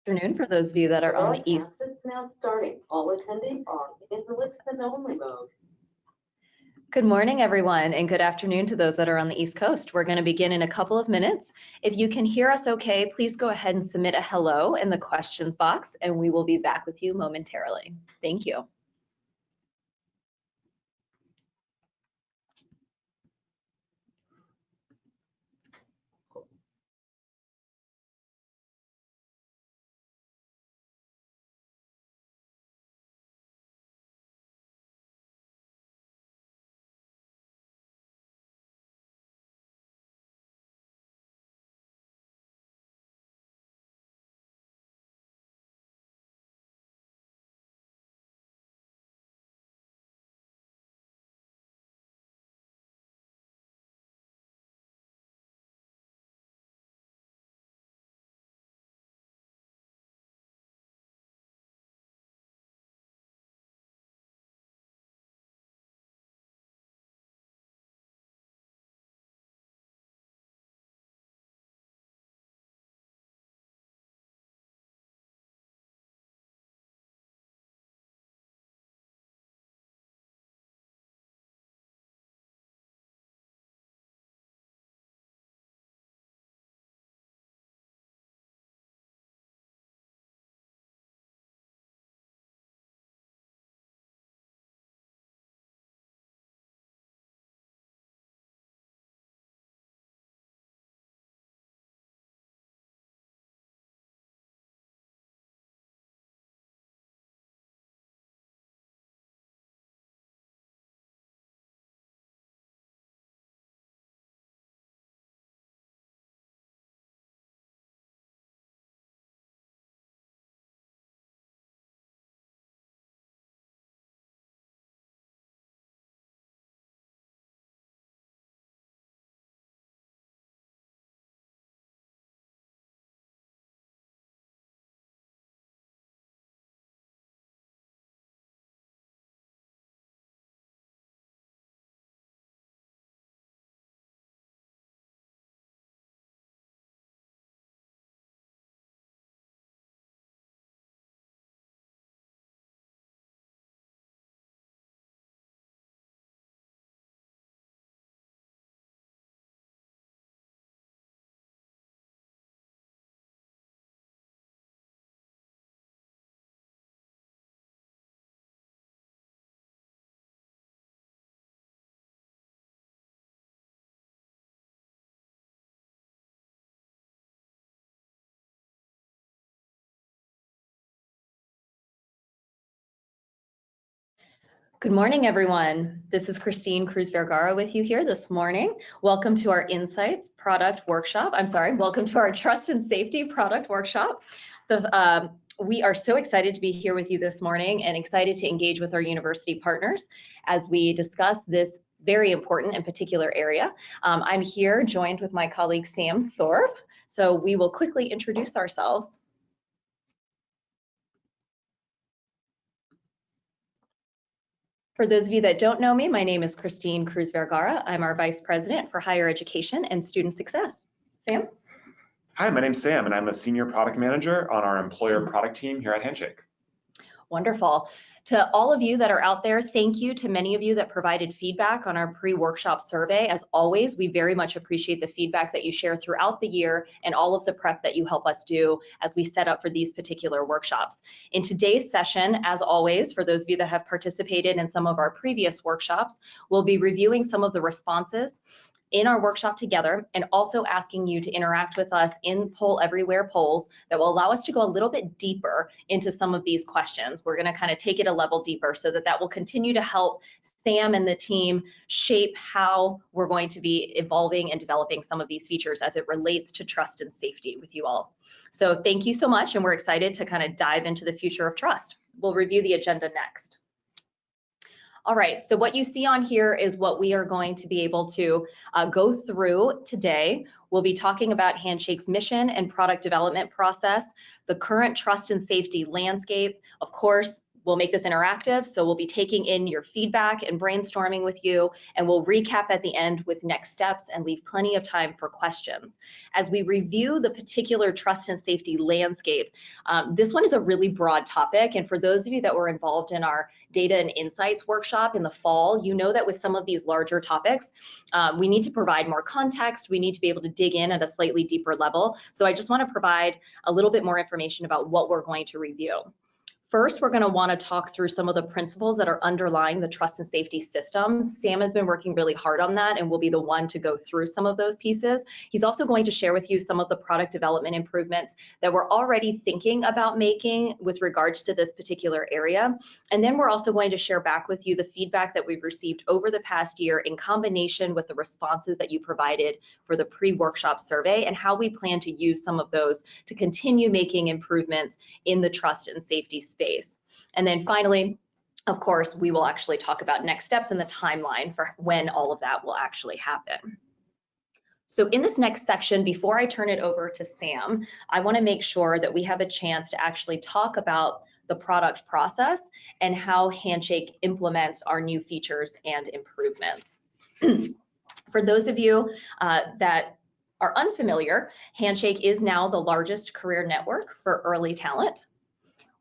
Afternoon for those of you that are on the east. Is now starting. All attendees are in the listen-only mode. Good morning, everyone, and good afternoon to those that are on the East Coast. We're going to begin in a couple of minutes. If you can hear us okay, please go ahead and submit a hello in the questions box, and we will be back with you momentarily. Thank you. Good morning, everyone. This is Christine Cruz-Vergara with you here this morning. Welcome to our Insights Product Workshop. Welcome to our Trust and Safety Product Workshop. We are so excited to be here with you this morning and excited to engage with our university partners as we discuss this very important and particular area. I'm here joined with my colleague Sam Thorpe. So we will quickly introduce ourselves. For those of you that don't know me, my name is Christine Cruz-Vergara. I'm our Vice President for Higher Education and Student Success. Sam? Hi, my name's Sam, and I'm a Senior Product Manager on our Employer Product team here at Handshake. Wonderful. To all of you that are out there, thank you to many of you that provided feedback on our pre-workshop survey. As always, we very much appreciate the feedback that you share throughout the year and all of the prep that you help us do as we set up for these particular workshops. In today's session, as always, for those of you that have participated in some of our previous workshops, we'll be reviewing some of the responses in our workshop together and also asking you to interact with us in Poll Everywhere polls that will allow us to go a little bit deeper into some of these questions. We're going to kind of take it a level deeper so that will continue to help Sam and the team shape how we're going to be evolving and developing some of these features as it relates to trust and safety with you all. So thank you so much, and we're excited to kind of dive into the future of trust. We'll review the agenda next. All right, so what you see on here is what we are going to be able to go through today. We'll be talking about Handshake's mission and product development process, the current trust and safety landscape, of course, We'll make this interactive, so we'll be taking in your feedback and brainstorming with you, and we'll recap at the end with next steps and leave plenty of time for questions. As we review the particular trust and safety landscape, this one is a really broad topic, and for those of you that were involved in our data and insights workshop in the fall, you know that with some of these larger topics, we need to provide more context, we need to be able to dig in at a slightly deeper level. So I just want to provide a little bit more information about what we're going to review. First, we're going to want to talk through some of the principles that are underlying the trust and safety systems. Sam has been working really hard on that and will be the one to go through some of those pieces. He's also going to share with you some of the product development improvements that we're already thinking about making with regards to this particular area. And then we're also going to share back with you the feedback that we've received over the past year in combination with the responses that you provided for the pre-workshop survey and how we plan to use some of those to continue making improvements in the trust and safety space. And then finally, of course, we will actually talk about next steps and the timeline for when all of that will actually happen. So in this next section, before I turn it over to Sam, I want to make sure that we have a chance to actually talk about the product process and how Handshake implements our new features and improvements. For those of you that are unfamiliar, Handshake is now the largest career network for early talent.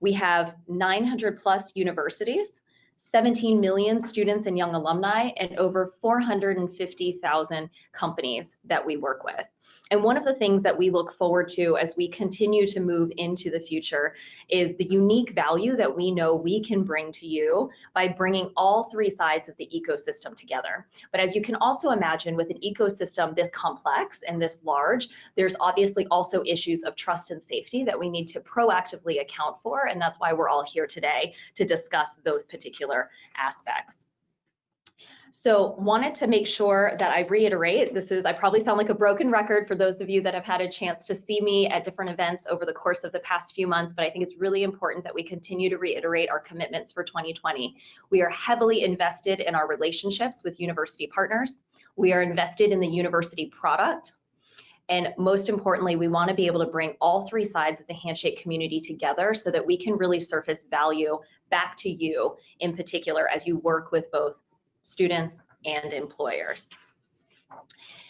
We have 900 plus universities, 17 million students and young alumni, and over 450,000 companies that we work with. And one of the things that we look forward to as we continue to move into the future is the unique value that we know we can bring to you by bringing all three sides of the ecosystem together. But as you can also imagine, with an ecosystem this complex and this large, there's obviously also issues of trust and safety that we need to proactively account for, and that's why we're all here today to discuss those particular aspects. So wanted to make sure that I reiterate, I probably sound like a broken record for those of you that have had a chance to see me at different events over the course of the past few months, but I think it's really important that we continue to reiterate our commitments for 2020. We are heavily invested in our relationships with university partners. We are invested in the university product. And most importantly, we want to be able to bring all three sides of the Handshake community together so that we can really surface value back to you in particular as you work with both students and employers.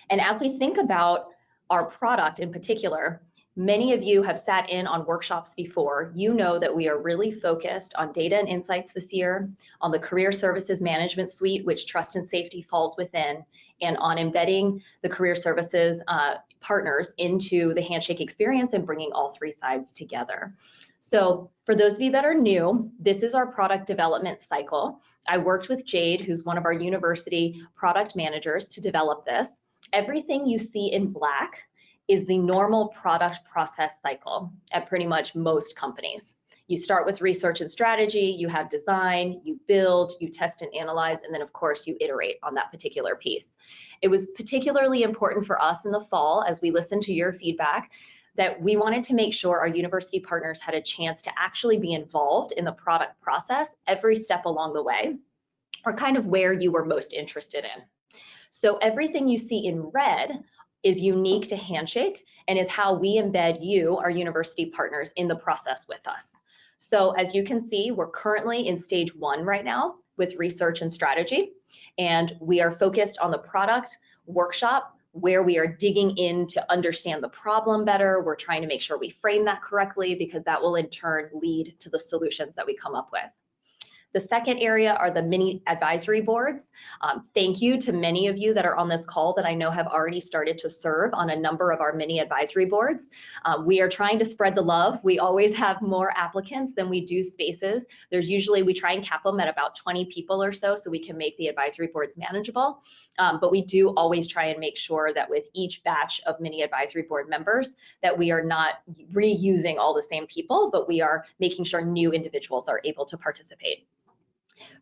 And as we think about our product in particular, many of you have sat in on workshops before. You know that we are really focused on data and insights this year, on the career services management suite, which trust and safety falls within, and on embedding the career services partners into the Handshake experience and bringing all three sides together. So for those of you that are new, this is our product development cycle. I worked with Jade, who's one of our university product managers, to develop this. Everything you see in black is the normal product process cycle at pretty much most companies. You start with research and strategy, you have design, you build, you test and analyze, and then of course you iterate on that particular piece. It was particularly important for us in the fall as we listened to your feedback that we wanted to make sure our university partners had a chance to actually be involved in the product process every step along the way, or kind of where you were most interested in. So everything you see in red is unique to Handshake and is how we embed you, our university partners, in the process with us. So as you can see, we're currently in stage 1 right now with research and strategy, and we are focused on the product workshop where we are digging in to understand the problem better. We're trying to make sure we frame that correctly because that will in turn lead to the solutions that we come up with. The second area are the mini advisory boards. Thank you to many of you that are on this call that I know have already started to serve on a number of our mini advisory boards. We are trying to spread the love. We always have more applicants than we do spaces. We try and cap them at about 20 people or so we can make the advisory boards manageable. But we do always try and make sure that with each batch of mini advisory board members that we are not reusing all the same people, but we are making sure new individuals are able to participate.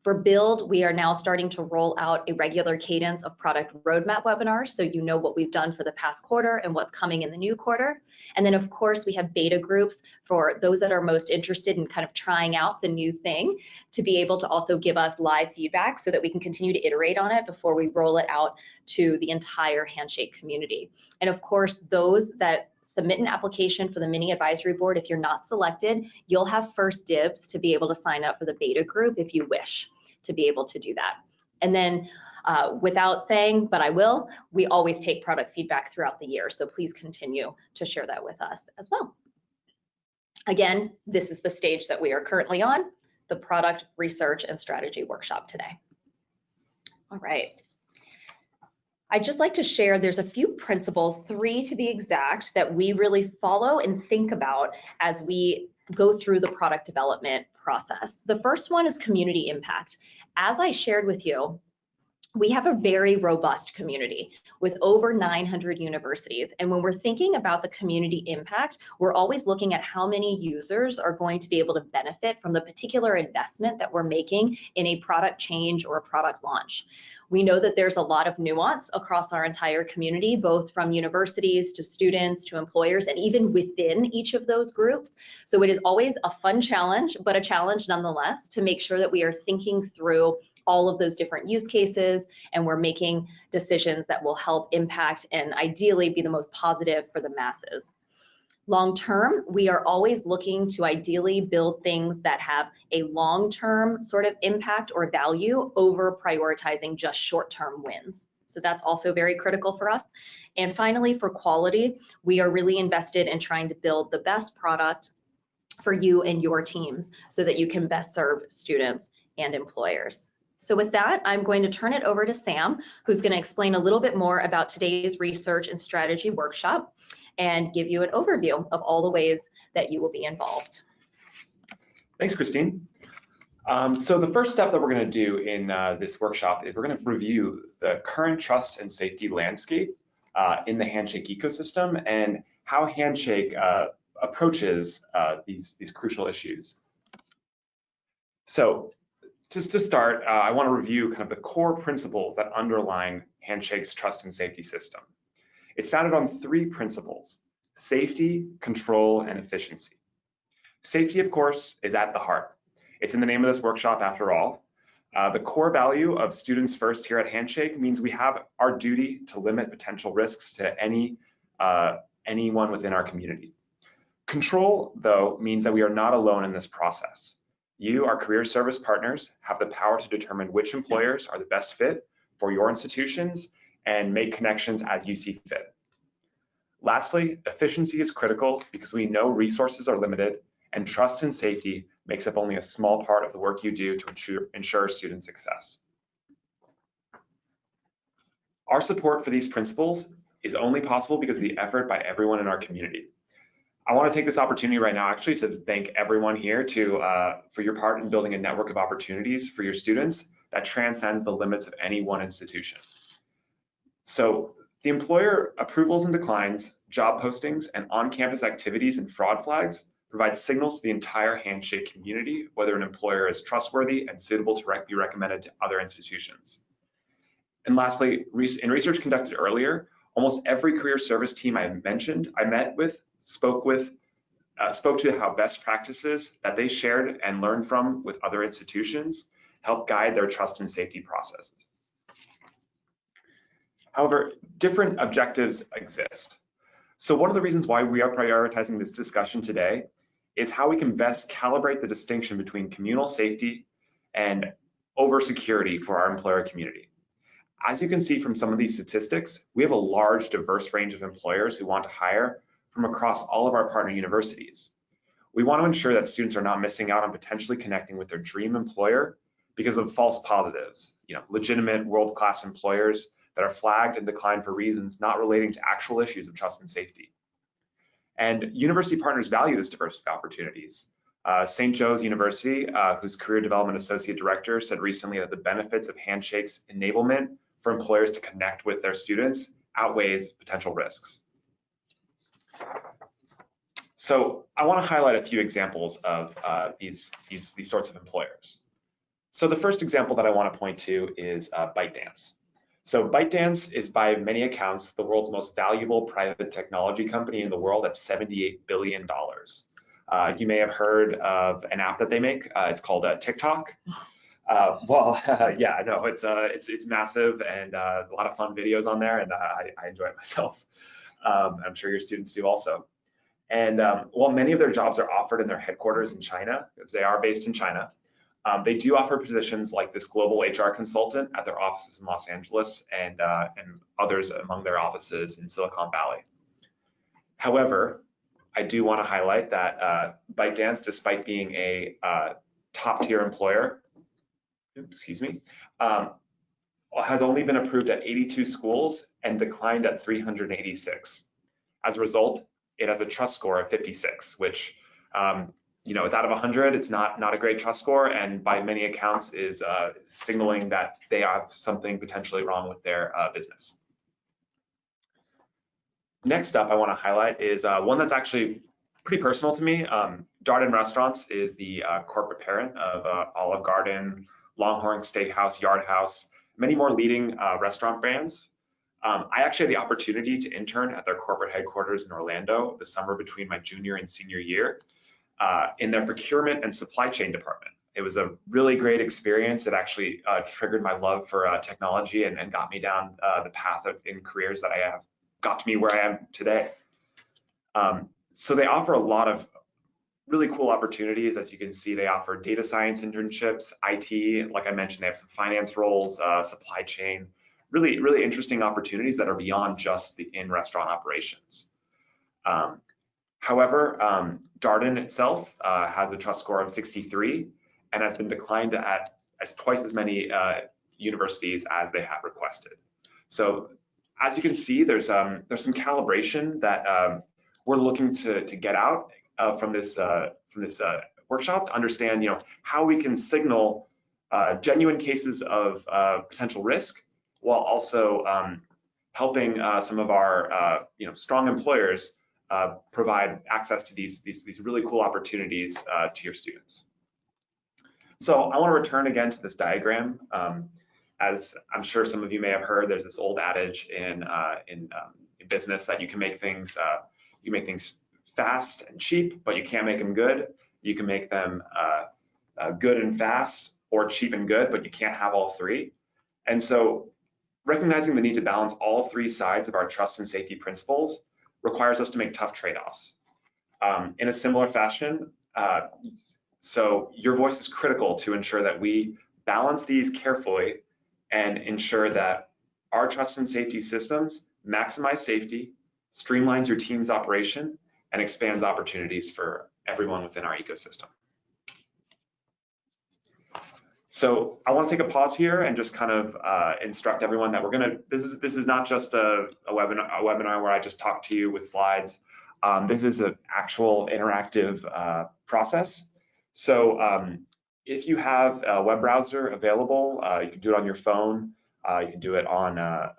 For Build, we are now starting to roll out a regular cadence of product roadmap webinars, so you know what we've done for the past quarter and what's coming in the new quarter. And then of course we have beta groups for those that are most interested in kind of trying out the new thing to be able to also give us live feedback so that we can continue to iterate on it before we roll it out to the entire Handshake community. And of course, those that submit an application for the mini advisory board, if you're not selected, you'll have first dibs to be able to sign up for the beta group if you wish to be able to do that. And then without saying, but I will, we always take product feedback throughout the year. So please continue to share that with us as well. Again, this is the stage that we are currently on, the product research and strategy workshop today. All right. I'd just like to share, there's a few principles, 3 to be exact, that we really follow and think about as we go through the product development process. The first one is community impact. As I shared with you, we have a very robust community with over 900 universities. And when we're thinking about the community impact, we're always looking at how many users are going to be able to benefit from the particular investment that we're making in a product change or a product launch. We know that there's a lot of nuance across our entire community, both from universities to students to employers, and even within each of those groups. So it is always a fun challenge, but a challenge nonetheless, to make sure that we are thinking through all of those different use cases, and we're making decisions that will help impact and ideally be the most positive for the masses. Long term, we are always looking to ideally build things that have a long-term sort of impact or value over prioritizing just short-term wins. So that's also very critical for us. And finally, for quality, we are really invested in trying to build the best product for you and your teams so that you can best serve students and employers. So with that, I'm going to turn it over to Sam, who's going to explain a little bit more about today's research and strategy workshop and give you an overview of all the ways that you will be involved. Thanks, Christine. So the first step that we're going to do in this workshop is we're going to review the current trust and safety landscape in the Handshake ecosystem and how Handshake approaches these crucial issues. So just to start, I want to review kind of the core principles that underline Handshake's trust and safety system. It's founded on 3 principles: safety, control, and efficiency. Safety, of course, is at the heart. It's in the name of this workshop after all. The core value of students first here at Handshake means we have our duty to limit potential risks to anyone within our community. Control, though, means that we are not alone in this process. You, our career service partners, have the power to determine which employers are the best fit for your institutions and make connections as you see fit. Lastly, efficiency is critical because we know resources are limited and trust and safety makes up only a small part of the work you do to ensure student success. Our support for these principles is only possible because of the effort by everyone in our community. I want to take this opportunity right now actually to thank everyone here for your part in building a network of opportunities for your students that transcends the limits of any one institution. So the employer approvals and declines, job postings, and on-campus activities and fraud flags provide signals to the entire Handshake community whether an employer is trustworthy and suitable to be recommended to other institutions. And lastly, in research conducted earlier, almost every career service team I met with, spoke to how best practices that they shared and learned from with other institutions help guide their trust and safety processes. However, different objectives exist. So one of the reasons why we are prioritizing this discussion today is how we can best calibrate the distinction between communal safety and over-security for our employer community. As you can see from some of these statistics, we have a large, diverse range of employers who want to hire from across all of our partner universities. We want to ensure that students are not missing out on potentially connecting with their dream employer because of false positives, legitimate world-class employers that are flagged and declined for reasons not relating to actual issues of trust and safety. And university partners value this diversity of opportunities. St. Joe's University, whose Career Development Associate Director said recently that the benefits of Handshake's enablement for employers to connect with their students outweighs potential risks. So I want to highlight a few examples of these sorts of employers. So the first example that I want to point to is ByteDance. So ByteDance is by many accounts the world's most valuable private technology company in the world at $78 billion. You may have heard of an app that they make. It's called TikTok. Yeah, I know it's massive and a lot of fun videos on there, and I enjoy it myself. I'm sure your students do also. And while many of their jobs are offered in their headquarters in China, because they are based in China, they do offer positions like this global HR consultant at their offices in Los Angeles and others among their offices in Silicon Valley. However, I do want to highlight that ByteDance, despite being a top tier employer, has only been approved at 82 schools and declined at 386. As a result, it has a trust score of 56, which it's out of 100. It's not a great trust score, and by many accounts is signaling that they have something potentially wrong with their business. Next up, I want to highlight is one that's actually pretty personal to me. Darden Restaurants is the corporate parent of Olive Garden, Longhorn Steakhouse, Yard House, many more leading restaurant brands. I actually had the opportunity to intern at their corporate headquarters in Orlando the summer between my junior and senior year in their procurement and supply chain department. It was a really great experience. It actually triggered my love for technology and got me down the path in careers that I have got to me where I am today. So they offer a lot of really cool opportunities. As you can see, they offer data science internships, IT, like I mentioned, they have some finance roles, supply chain, really interesting opportunities that are beyond just the in-restaurant operations. However, Darden itself has a trust score of 63 and has been declined at twice as many universities as they have requested. So as you can see, there's some calibration that we're looking to get out from this workshop to understand, how we can signal genuine cases of potential risk, while also helping some of our strong employers provide access to these really cool opportunities to your students. So I want to return again to this diagram. As I'm sure some of you may have heard, there's this old adage in business that you can make things fast and cheap, but you can't make them good. You can make them good and fast, or cheap and good, but you can't have all three. And so recognizing the need to balance all three sides of our trust and safety principles requires us to make tough trade-offs. In a similar fashion, so your voice is critical to ensure that we balance these carefully and ensure that our trust and safety systems maximize safety, streamlines your team's operation, and expands opportunities for everyone within our ecosystem. So I want to take a pause here and just kind of instruct everyone that this is not just a webinar where I just talk to you with slides. This is an actual interactive process. So if you have a web browser available, you can do it on your phone. You can do it on a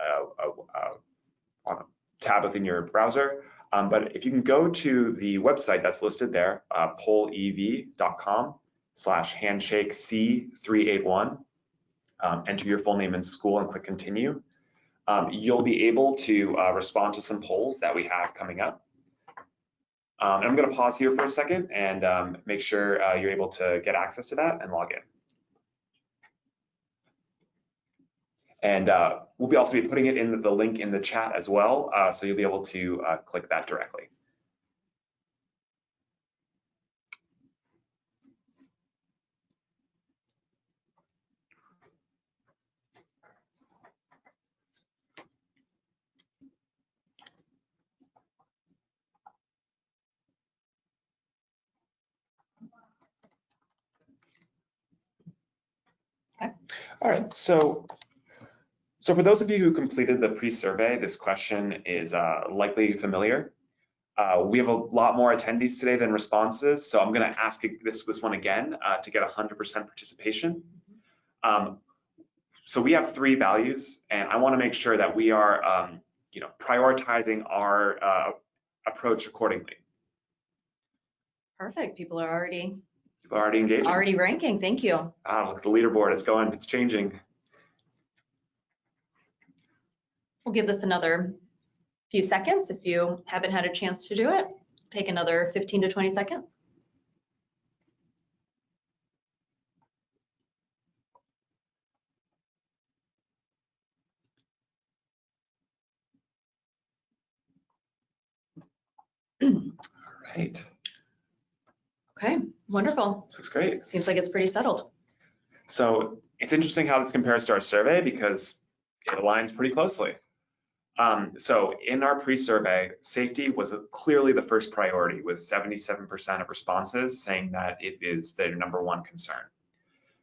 tab within your browser. But if you can go to the website that's listed there, polev.com/handshake C381, enter your full name and school and click continue. You'll be able to respond to some polls that we have coming up. I'm going to pause here for a second and make sure you're able to get access to that and log in. And we'll also be putting it in the link in the chat as well, so you'll be able to click that directly. Okay. All right, so for those of you who completed the pre-survey, this question is likely familiar. We have a lot more attendees today than responses, so I'm going to ask this one again to get 100% participation. So we have 3 values, and I want to make sure that we are, prioritizing our approach accordingly. Perfect. People are already engaging. Already ranking. Thank you. Look at the leaderboard. It's changing. We'll give this another few seconds. If you haven't had a chance to do it, take another 15 to 20 seconds. All right. Okay, wonderful. This looks great. Seems like it's pretty settled. So it's interesting how this compares to our survey because it aligns pretty closely. So in our pre-survey, safety was clearly the first priority, with 77% of responses saying that it is their number one concern.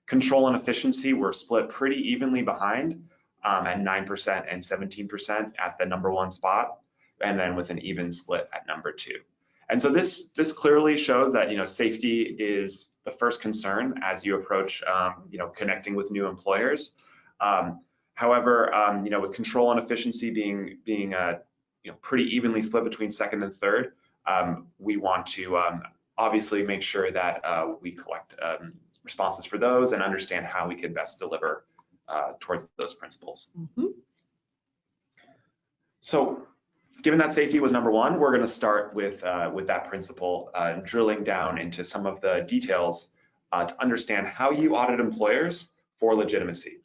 Control and efficiency were split pretty evenly behind at 9% and 17% at the number one spot, and then with an even split at number two. And so this clearly shows that safety is the first concern as you approach connecting with new employers. However, with control and efficiency being pretty evenly split between second and third, we want to obviously make sure that we collect responses for those and understand how we can best deliver towards those principles. Mm-hmm. So, given that safety was number one, we're going to start with that principle, drilling down into some of the details to understand how you audit employers for legitimacy.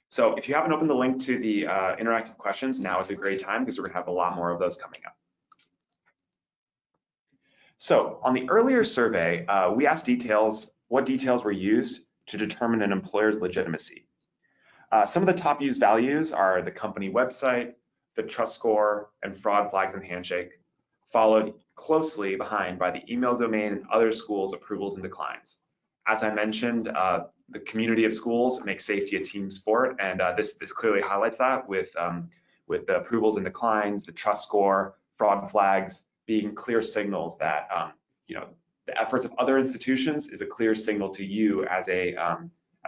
So if you haven't opened the link to the interactive questions, now is a great time because we're going to have a lot more of those coming up. So on the earlier survey, we asked what details were used to determine an employer's legitimacy. Some of the top used values are the company website, the trust score, and fraud flags and Handshake, followed closely behind by the email domain and other schools' approvals and declines. As I mentioned, the community of schools makes safety a team sport, and this clearly highlights that with the approvals and declines, the trust score, fraud flags being clear signals that the efforts of other institutions is a clear signal to you as a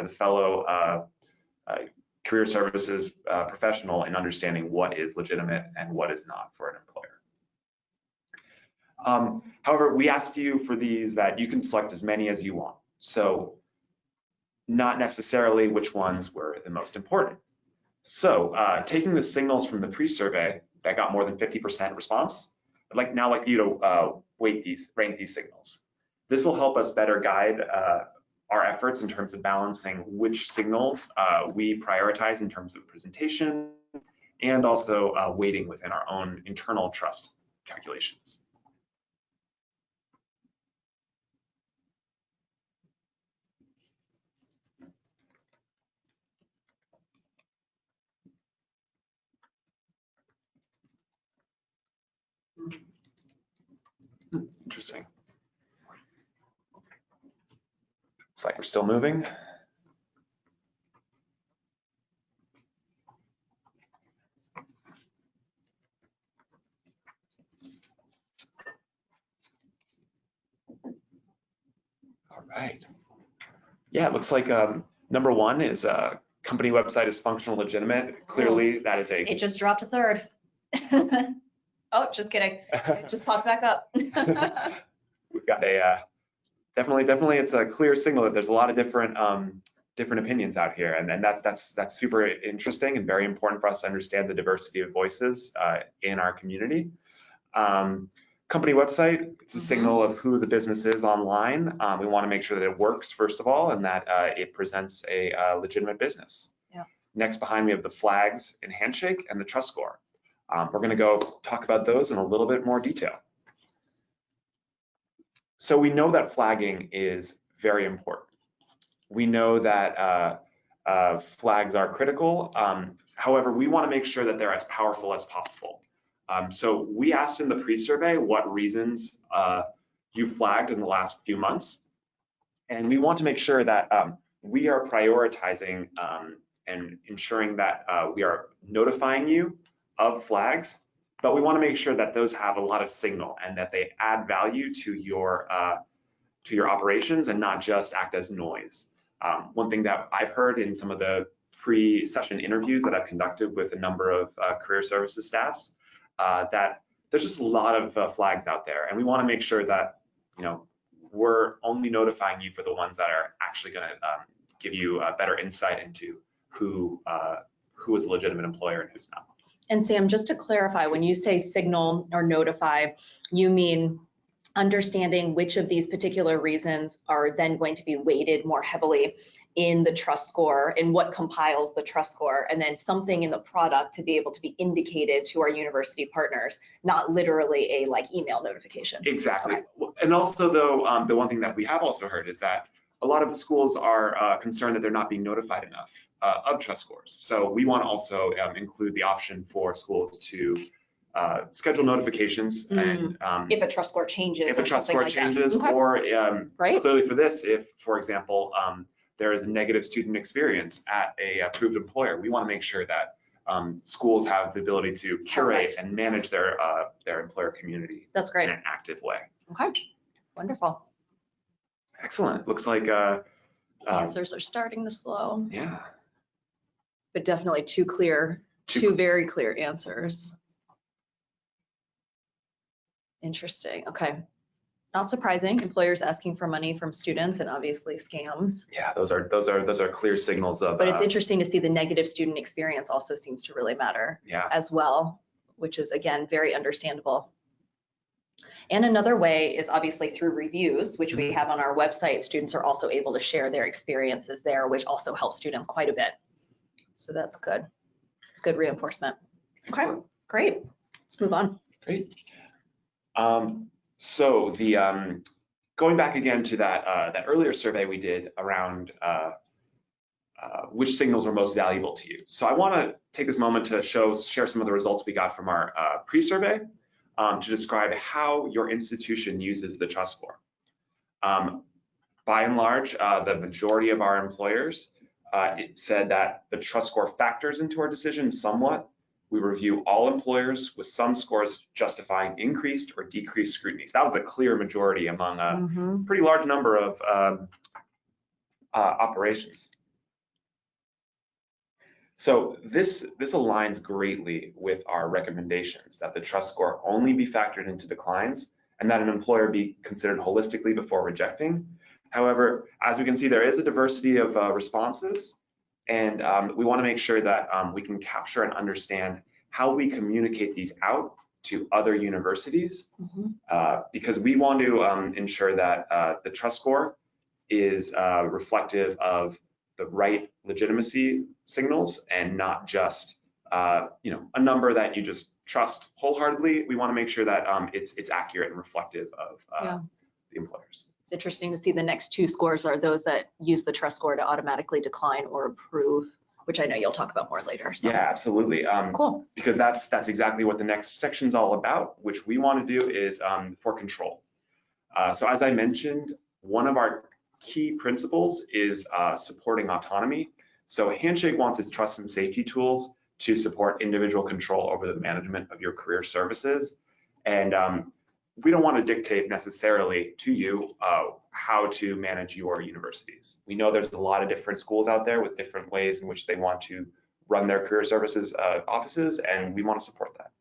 fellow career services professional in understanding what is legitimate and what is not for an employer. However, we asked you for these that you can select as many as you want. So not necessarily which ones were the most important. So taking the signals from the pre-survey that got more than 50% response, I'd now like you to rank these signals. This will help us better guide our efforts in terms of balancing which signals we prioritize in terms of presentation and also weighting within our own internal trust calculations. Interesting. It's like we're still moving. All right. Yeah, it looks like number one is company website is functional legitimate. Clearly, that is It just dropped a third. Oh, just kidding. It just popped back up. We've got a definitely it's a clear signal that there's a lot of different opinions out here, and that's super interesting and very important for us to understand the diversity of voices in our community. Company website, it's a signal of who the business is online. We want to make sure that it works first of all, and that it presents a legitimate business. Yeah. Next behind we have the flags and Handshake and the trust score. We're going to go talk about those in a little bit more detail. So we know that flagging is very important. We know that flags are critical. However, we want to make sure that they're as powerful as possible. So we asked in the pre-survey what reasons you flagged in the last few months. And we want to make sure that we are prioritizing and ensuring that we are notifying you of flags, but we want to make sure that those have a lot of signal and that they add value to your operations and not just act as noise. One thing that I've heard in some of the pre-session interviews that I've conducted with a number of career services staffs, that there's just a lot of flags out there, and we want to make sure that we're only notifying you for the ones that are actually going to give you a better insight into who is a legitimate employer and who's not. And Sam, just to clarify, when you say signal or notify, you mean understanding which of these particular reasons are then going to be weighted more heavily in the trust score and what compiles the trust score, and then something in the product to be able to be indicated to our university partners, not literally a like email notification. Exactly. Okay. And also though, the one thing that we have also heard is that a lot of schools are concerned that they're not being notified enough of trust scores. So we want to also include the option for schools to schedule notifications and If a trust score changes. if a or trust something score like that. changes, Okay. or Great. clearly for this, if, for example, there is a negative student experience at a approved employer, we want to make sure that schools have the ability to curate and manage their employer community That's great. in an active way. Okay, wonderful. Excellent. Looks like Answers are starting to slow, yeah. but definitely two very clear answers. Interesting. Okay. Not surprising. Employers asking for money from students and obviously scams. Yeah, those are clear signals of. But it's interesting to see the negative student experience also seems to really matter as well, which is again very understandable. And another way is obviously through reviews, which we have on our website. Students are also able to share their experiences there, which also helps students quite a bit. So that's good. It's good reinforcement. Excellent. Okay, great. Let's move on. Great. So the going back again to that earlier survey we did around which signals are most valuable to you. So I want to take this moment to share some of the results we got from our pre-survey to describe how your institution uses the trust score. By and large, the majority of our employers it said that the trust score factors into our decision somewhat. We review all employers with some scores justifying increased or decreased scrutiny. So that was a clear majority among a pretty large number of operations. So this aligns greatly with our recommendations that the trust score only be factored into declines and that an employer be considered holistically before rejecting. However, as we can see, there is a diversity of responses, and we want to make sure that we can capture and understand how we communicate these out to other universities, because we want to ensure that the trust score is reflective of the right legitimacy signals and not just a number that you just trust wholeheartedly. We want to make sure that it's accurate and reflective of the employers. It's interesting to see the next two scores are those that use the trust score to automatically decline or approve, which I know you'll talk about more later. So. Yeah, absolutely. Cool. Because that's exactly what the next section is all about, which we want to do is for control. So as I mentioned, one of our key principles is supporting autonomy. So Handshake wants its trust and safety tools to support individual control over the management of your career services. And we don't want to dictate necessarily to you how to manage your universities. We know there's a lot of different schools out there with different ways in which they want to run their career services offices, and we want to support that.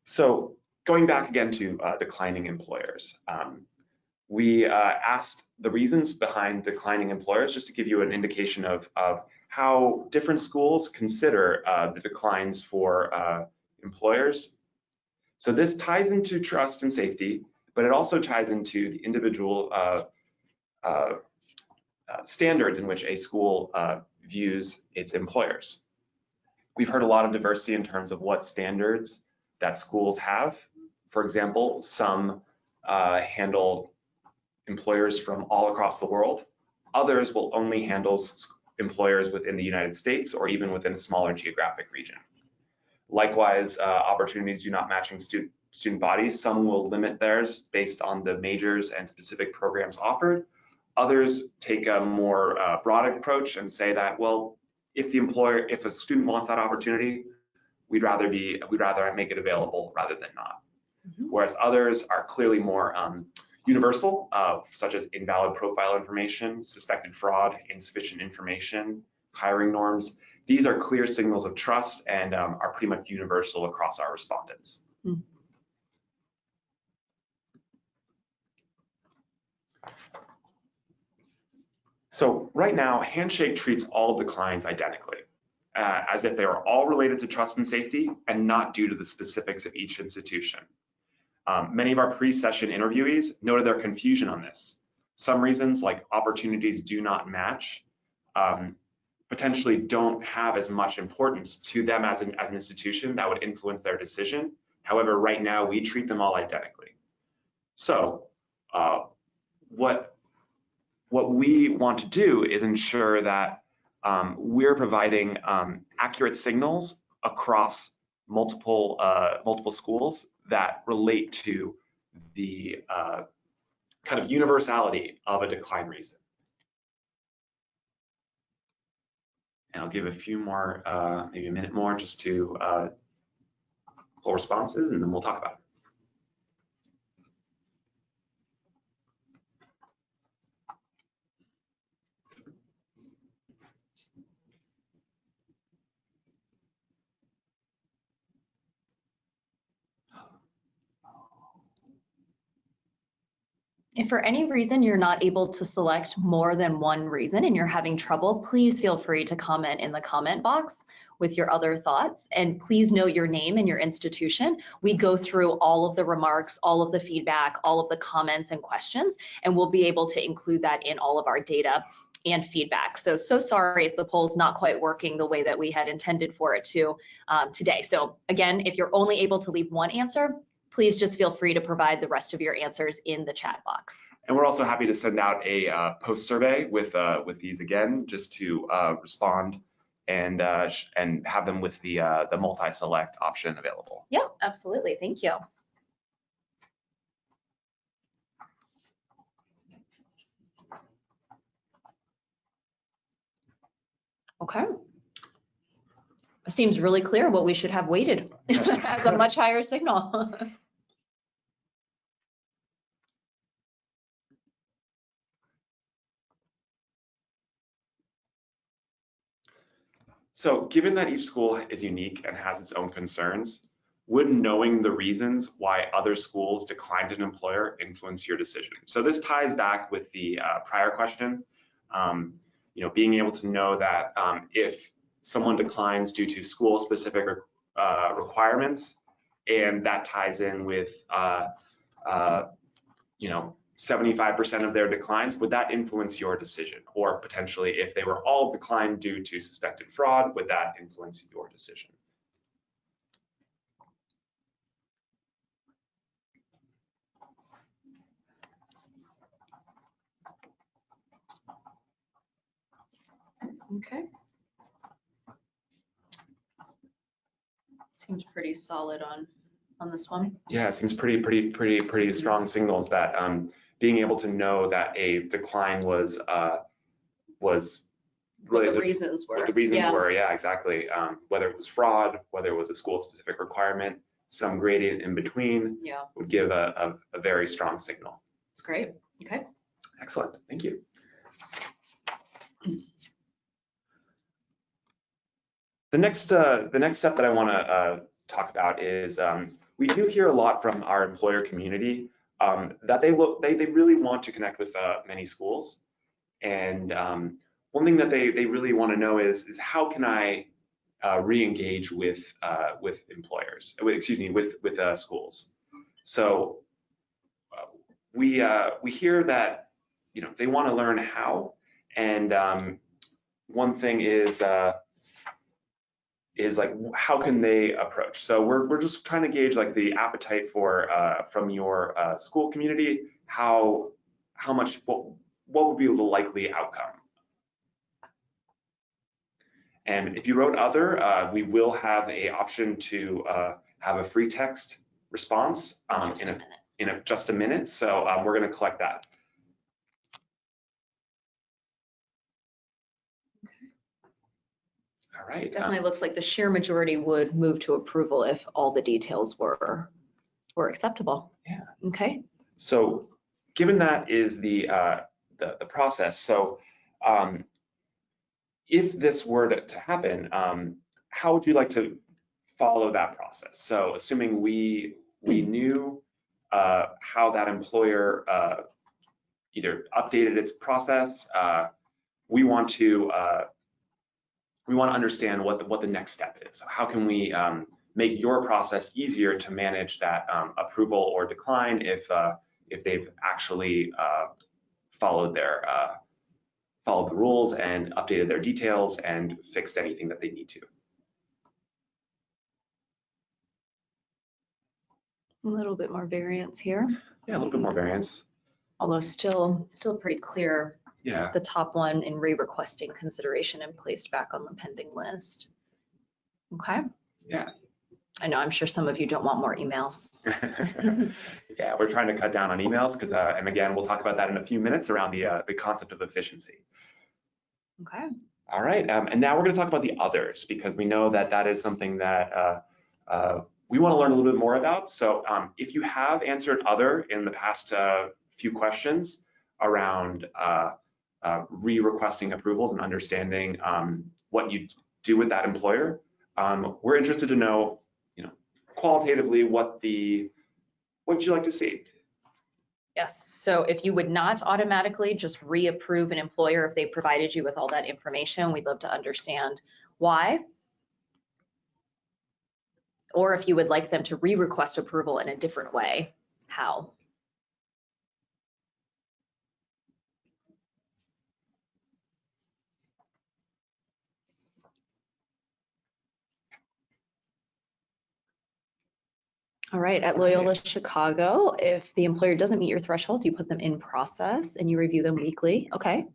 So going back again to declining employers, we asked the reasons behind declining employers, just to give you an indication of how different schools consider the declines for employers. So this ties into trust and safety, but it also ties into the individual standards in which a school views its employers. We've heard a lot of diversity in terms of what standards that schools have. For example, some handle employers from all across the world. Others will only handle employers within the United States or even within a smaller geographic region. Likewise, opportunities do not matching student bodies. Some will limit theirs based on the majors and specific programs offered. Others take a more broad approach and say that, well, if a student wants that opportunity, we'd rather make it available rather than not. Whereas others are clearly more universal, such as invalid profile information, suspected fraud, insufficient information, hiring norms. These are clear signals of trust and are pretty much universal across our respondents. So right now, Handshake treats all declines identically, as if they are all related to trust and safety and not due to the specifics of each institution. Many of our pre-session interviewees noted their confusion on this. Some reasons, like opportunities do not match, potentially don't have as much importance to them as an institution that would influence their decision. However, right now we treat them all identically. So what we want to do is ensure that we're providing accurate signals across multiple schools that relate to the kind of universality of a decline reason. And I'll give a few more, maybe a minute more, just to pull responses, and then we'll talk about it. If for any reason you're not able to select more than one reason and you're having trouble, please feel free to comment in the comment box with your other thoughts, and please note your name and your institution. We go through all of the remarks, all of the feedback, all of the comments and questions, and we'll be able to include that in all of our data and feedback. So sorry if the poll's not quite working the way that we had intended for it to today. So again, if you're only able to leave one answer, please just feel free to provide the rest of your answers in the chat box. And we're also happy to send out a post survey with these again, just to respond and have them with the multi-select option available. Yeah, absolutely. Thank you. Okay. It seems really clear what we should have weighted as a much higher signal. So given that each school is unique and has its own concerns, would knowing the reasons why other schools declined an employer influence your decision? So this ties back with the prior question. Being able to know that if someone declines due to school-specific requirements, and that ties in with 75% of their declines, would that influence your decision? Or potentially, if they were all declined due to suspected fraud, would that influence your decision? Okay. Seems pretty solid on this one. Yeah, it seems pretty strong signals that being able to know that a decline was What the reasons were. What the reasons were, yeah, exactly. Whether it was fraud, whether it was a school-specific requirement, some gradient in between, would give a very strong signal. That's great. Okay. Excellent. Thank you. The next step that I want to talk about is we do hear a lot from our employer community that they really want to connect with many schools, and one thing that they really want to know is how can I re-engage with employers, with schools. So we hear that they want to learn how, and one thing is like how can they approach. So we're just trying to gauge like the appetite for from your school community, how much, what would be the likely outcome. And if you wrote other, we will have a option to have a free text response in just a minute. So we're going to collect that. All right. Definitely looks like the sheer majority would move to approval if all the details were acceptable. Yeah. Okay. So given that is the process, so if this were to happen, how would you like to follow that process? So assuming we knew how that employer either updated its process, we want to understand what the next step is. So how can we make your process easier to manage that approval or decline if they've actually followed the rules and updated their details and fixed anything that they need to. A little bit more variance here. Yeah, a little bit more variance. Although still pretty clear. Yeah. The top one in re-requesting consideration and placed back on the pending list. Okay. Yeah. I know, I'm sure some of you don't want more emails. Yeah, we're trying to cut down on emails because, and again, we'll talk about that in a few minutes around the concept of efficiency. Okay. All right, and now we're going to talk about the others because we know that that is something that we want to learn a little bit more about. So if you have answered other in the past few questions around re-requesting approvals and understanding what you do with that employer, we're interested to know, qualitatively what you'd like to see. Yes, so if you would not automatically just reapprove an employer if they provided you with all that information, we'd love to understand why. Or if you would like them to re-request approval in a different way, how? All right, at Loyola Chicago, if the employer doesn't meet your threshold, you put them in process and you review them weekly. Okay.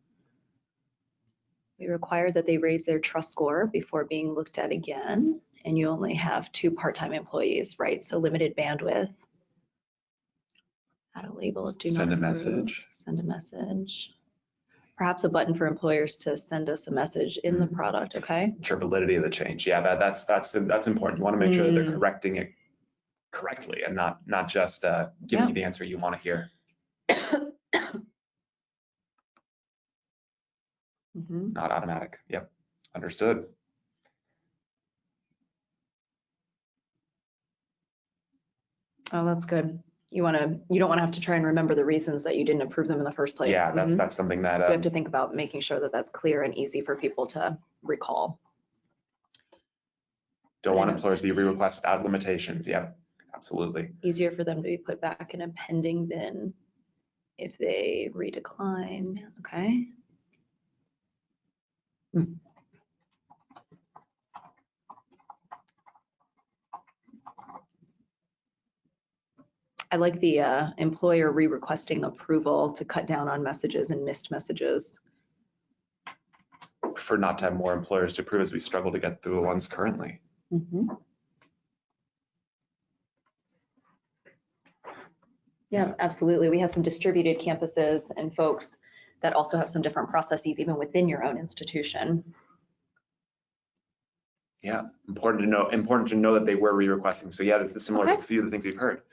We require that they raise their trust score before being looked at again, and you only have 2 part-time employees, right? So limited bandwidth. Add a label of do not Send a approve. message. Send a message. Perhaps a button for employers to send us a message in the product. Okay. Ensure validity of the change. Yeah, that's important. You want to make sure that they're correcting it correctly and not just giving you the answer you want to hear. Not automatic. Yep, understood. Oh, that's good. You don't want to have to try and remember the reasons that you didn't approve them in the first place. Yeah, that's something that so we have to think about making sure that that's clear and easy for people to recall. Don't want employers to be re-request without limitations. Yeah, absolutely. Easier for them to be put back in a pending bin if they redecline. Okay. I like the employer re-requesting approval to cut down on messages and missed messages. Prefer not to have more employers to approve as we struggle to get through the ones currently. Yeah, absolutely. We have some distributed campuses and folks that also have some different processes even within your own institution. Yeah, important to know that they were re-requesting. So yeah, this is similar to a few of the things we've heard.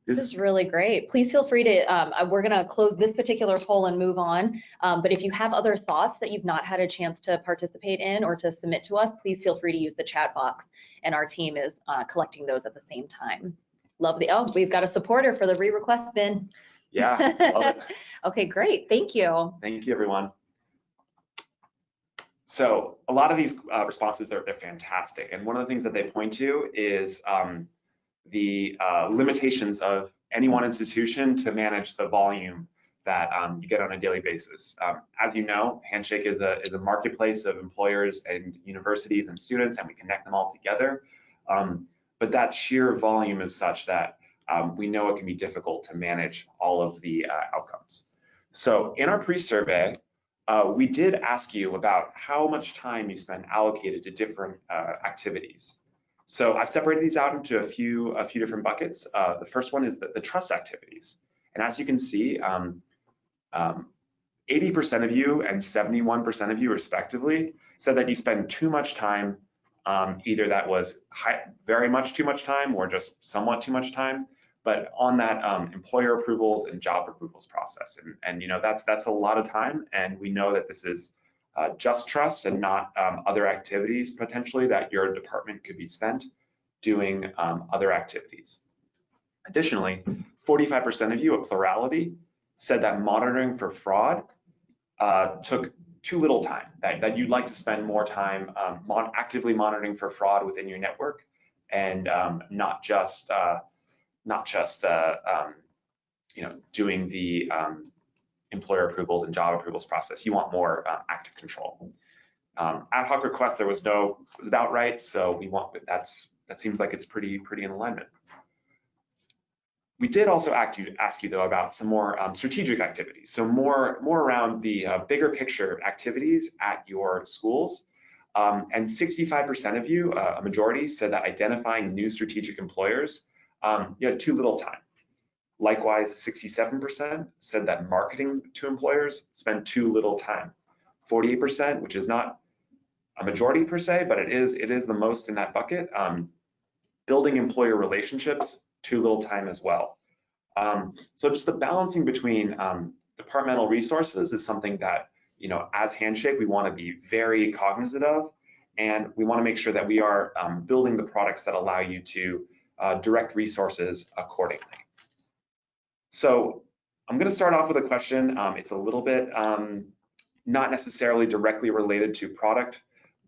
This is really great. Please feel free to, we're gonna close this particular poll and move on. But if you have other thoughts that you've not had a chance to participate in or to submit to us, please feel free to use the chat box and our team is collecting those at the same time. Love we've got a supporter for the re-request bin. Yeah, love it. Okay, great, thank you. Thank you, everyone. So a lot of these responses, they're fantastic. And one of the things that they point to is the limitations of any one institution to manage the volume that you get on a daily basis. As you know, Handshake is a marketplace of employers and universities and students, and we connect them all together. But that sheer volume is such that we know it can be difficult to manage all of the outcomes. So in our pre-survey, we did ask you about how much time you spend allocated to different activities. So I've separated these out into a few different buckets. The first one is the trust activities. And as you can see, 80% of you and 71% of you respectively said that you spend too much time, either that was very much too much time or just somewhat too much time, but on that employer approvals and job approvals process. And you know, that's a lot of time. And we know that this is just trust and not other activities potentially that your department could be spent doing other activities. Additionally, 45% of you, a plurality, said that monitoring for fraud took too little time, that you'd like to spend more time actively monitoring for fraud within your network and not just doing the employer approvals and job approvals process. You want more active control. Ad hoc requests, it was about right, so that seems like it's pretty in alignment. We did also ask you though about some more strategic activities, so more around the bigger picture activities at your schools. And 65% of you, a majority, said that identifying new strategic employers, you had too little time. Likewise, 67% said that marketing to employers spend too little time. 48%, which is not a majority per se, but it is the most in that bucket. Building employer relationships, too little time as well. So just the balancing between departmental resources is something that, as Handshake, we want to be very cognizant of, and we want to make sure that we are building the products that allow you to direct resources accordingly. So I'm going to start off with a question. It's a little bit not necessarily directly related to product,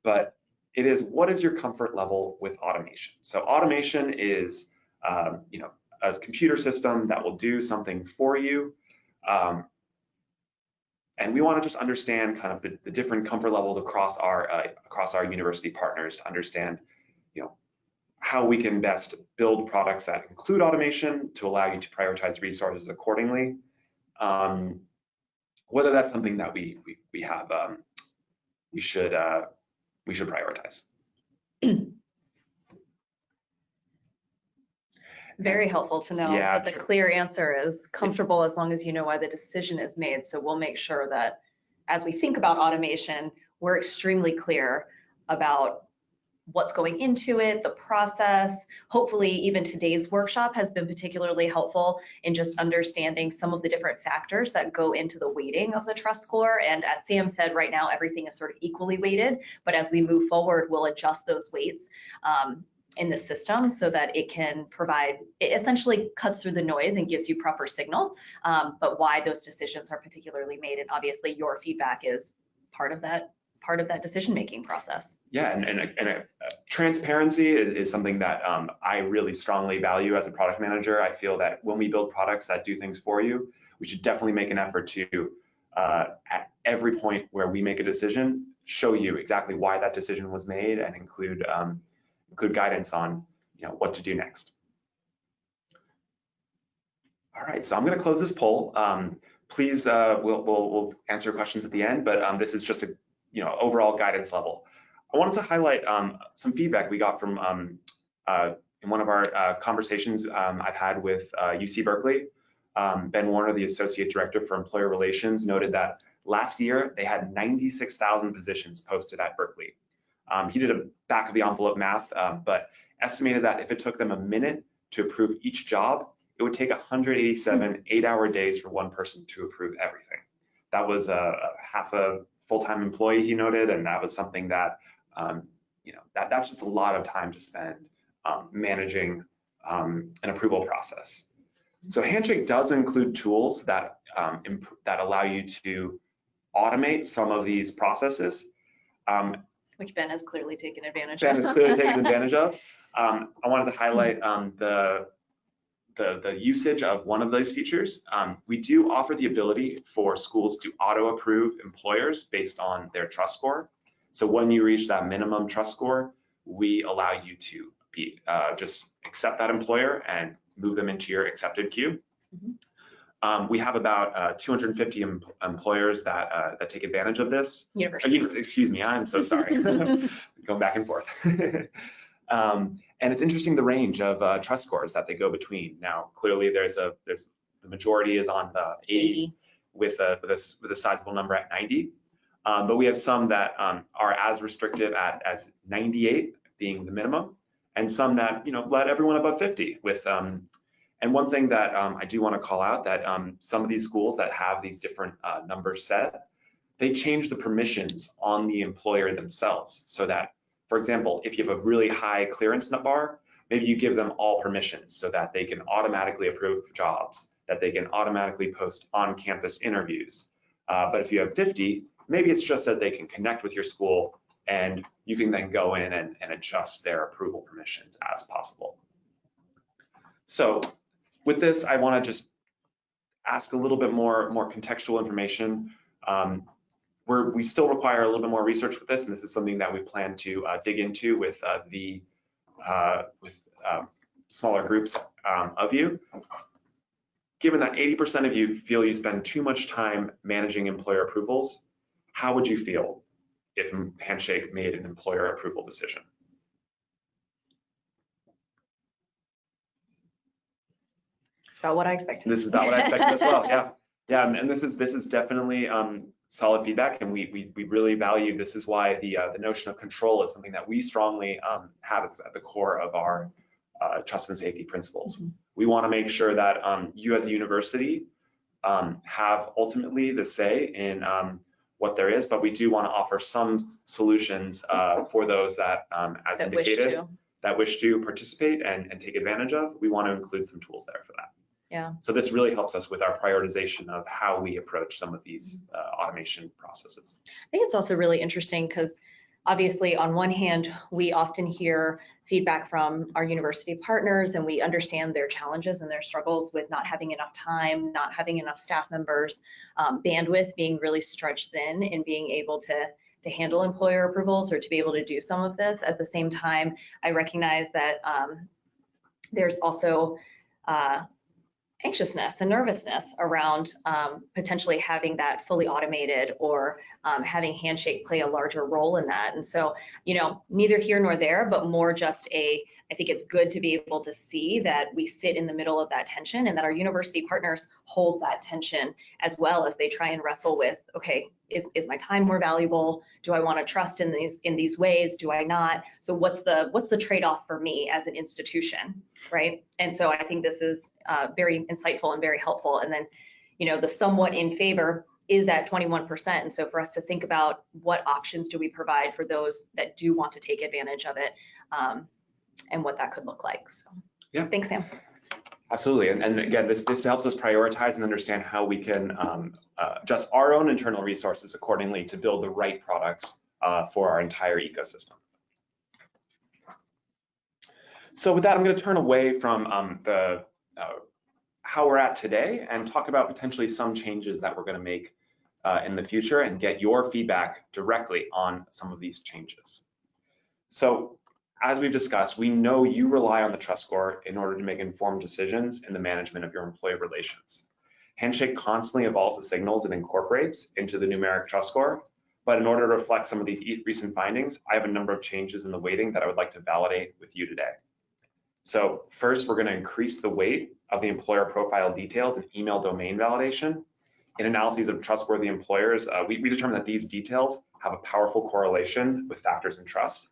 but it is, what is your comfort level with automation? So automation is, a computer system that will do something for you. And we want to just understand kind of the different comfort levels across our university partners to understand, how we can best build products that include automation to allow you to prioritize resources accordingly. Whether that's something that we should prioritize. Very helpful to know that the clear answer is comfortable as long as you know why the decision is made. So we'll make sure that as we think about automation, we're extremely clear about what's going into it, the process. Hopefully even today's workshop has been particularly helpful in just understanding some of the different factors that go into the weighting of the trust score. And as Sam said, right now everything is sort of equally weighted, but as we move forward, we'll adjust those weights in the system so that it can provide, it essentially cuts through the noise and gives you proper signal, but why those decisions are particularly made. And obviously your feedback is part of that decision-making process. Yeah, and transparency is something that I really strongly value as a product manager. I feel that when we build products that do things for you, we should definitely make an effort to, at every point where we make a decision, show you exactly why that decision was made and include guidance on what to do next. All right, so I'm going to close this poll. Please, we'll answer questions at the end, but this is just a overall guidance level. I wanted to highlight some feedback we got from in one of our conversations I've had with UC Berkeley. Ben Warner, the Associate Director for Employer Relations, noted that last year they had 96,000 positions posted at Berkeley. He did a back of the envelope math, but estimated that if it took them a minute to approve each job, it would take 187 8-hour days for one person to approve everything. That was half a full-time employee, he noted, and that was something that, that's just a lot of time to spend managing an approval process. So Handshake does include tools that allow you to automate some of these processes. Which Ben has clearly taken advantage of. Ben has clearly taken advantage of. I wanted to highlight the usage of one of those features. We do offer the ability for schools to auto-approve employers based on their trust score. So when you reach that minimum trust score, we allow you to just accept that employer and move them into your accepted queue. Mm-hmm. We have about 250 employers that take advantage of this. Excuse me, I'm so sorry. Going back and forth. And it's interesting the range of trust scores that they go between. Now, clearly, there's the majority is on the 80 with a sizable number at 90. But we have some that are as restrictive as 98 being the minimum, and some that let everyone above 50 with. And one thing that I do want to call out that some of these schools that have these different numbers set, they change the permissions on the employer themselves so that, for example, if you have a really high clearance bar, maybe you give them all permissions so that they can automatically approve jobs, that they can automatically post on-campus interviews. But if you have 50, maybe it's just that they can connect with your school and you can then go in and adjust their approval permissions as possible. So with this, I want to just ask a little bit more contextual information. We still require a little bit more research with this, and this is something that we plan to dig into with smaller groups of you. Given that 80% of you feel you spend too much time managing employer approvals, how would you feel if Handshake made an employer approval decision? It's about what I expected. This is about what I expected as well. Yeah, and this is definitely solid feedback, and we really value. This is why the notion of control is something that we strongly have at the core of our trust and safety principles. Mm-hmm. We want to make sure that you as a university have ultimately the say in what there is, but we do want to offer some solutions for those that, as indicated, that wish to participate and take advantage of. We want to include some tools there for that. Yeah. So this really helps us with our prioritization of how we approach some of these automation processes. I think it's also really interesting because obviously on one hand, we often hear feedback from our university partners and we understand their challenges and their struggles with not having enough time, not having enough staff members, bandwidth being really stretched thin in being able to handle employer approvals or to be able to do some of this. At the same time, I recognize that there's also anxiousness and nervousness around potentially having that fully automated or having Handshake play a larger role in that. And so, neither here nor there, but more just I think it's good to be able to see that we sit in the middle of that tension and that our university partners hold that tension as well as they try and wrestle with, okay, is my time more valuable? Do I want to trust in these ways? Do I not? So what's the trade-off for me as an institution, right? And so I think this is very insightful and very helpful. And then, the somewhat in favor is that 21%. And so for us to think about what options do we provide for those that do want to take advantage of it, and what that could look like. So yeah, thanks, Sam. Absolutely, and again, this helps us prioritize and understand how we can adjust our own internal resources accordingly to build the right products for our entire ecosystem. So with that, I'm going to turn away from how we're at today and talk about potentially some changes that we're going to make in the future and get your feedback directly on some of these changes. So as we've discussed, we know you rely on the trust score in order to make informed decisions in the management of your employee relations. Handshake constantly evolves the signals it incorporates into the numeric trust score, but in order to reflect some of these recent findings, I have a number of changes in the weighting that I would like to validate with you today. So first, we're going to increase the weight of the employer profile details and email domain validation. In analyses of trustworthy employers, we determined that these details have a powerful correlation with factors in trust.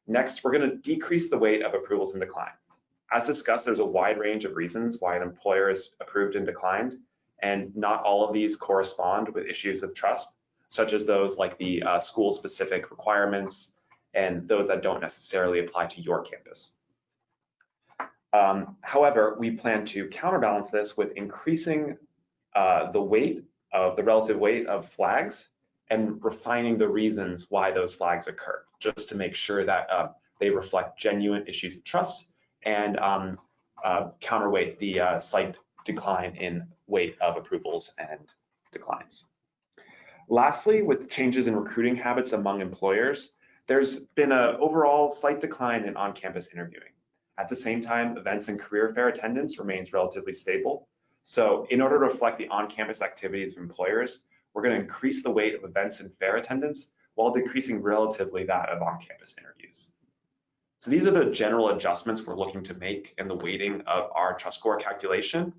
Next, we're going to decrease the weight of approvals and decline. As discussed, there's a wide range of reasons why an employer is approved and declined, and not all of these correspond with issues of trust, such as those like the school-specific requirements and those that don't necessarily apply to your campus. However, we plan to counterbalance this with increasing the relative weight of flags and refining the reasons why those flags occur, just to make sure that they reflect genuine issues of trust and counterweight the slight decline in weight of approvals and declines. Lastly, with changes in recruiting habits among employers, there's been an overall slight decline in on-campus interviewing. At the same time, events and career fair attendance remains relatively stable. So in order to reflect the on-campus activities of employers, we're going to increase the weight of events and fair attendance while decreasing relatively that of on-campus interviews. So these are the general adjustments we're looking to make in the weighting of our trust score calculation.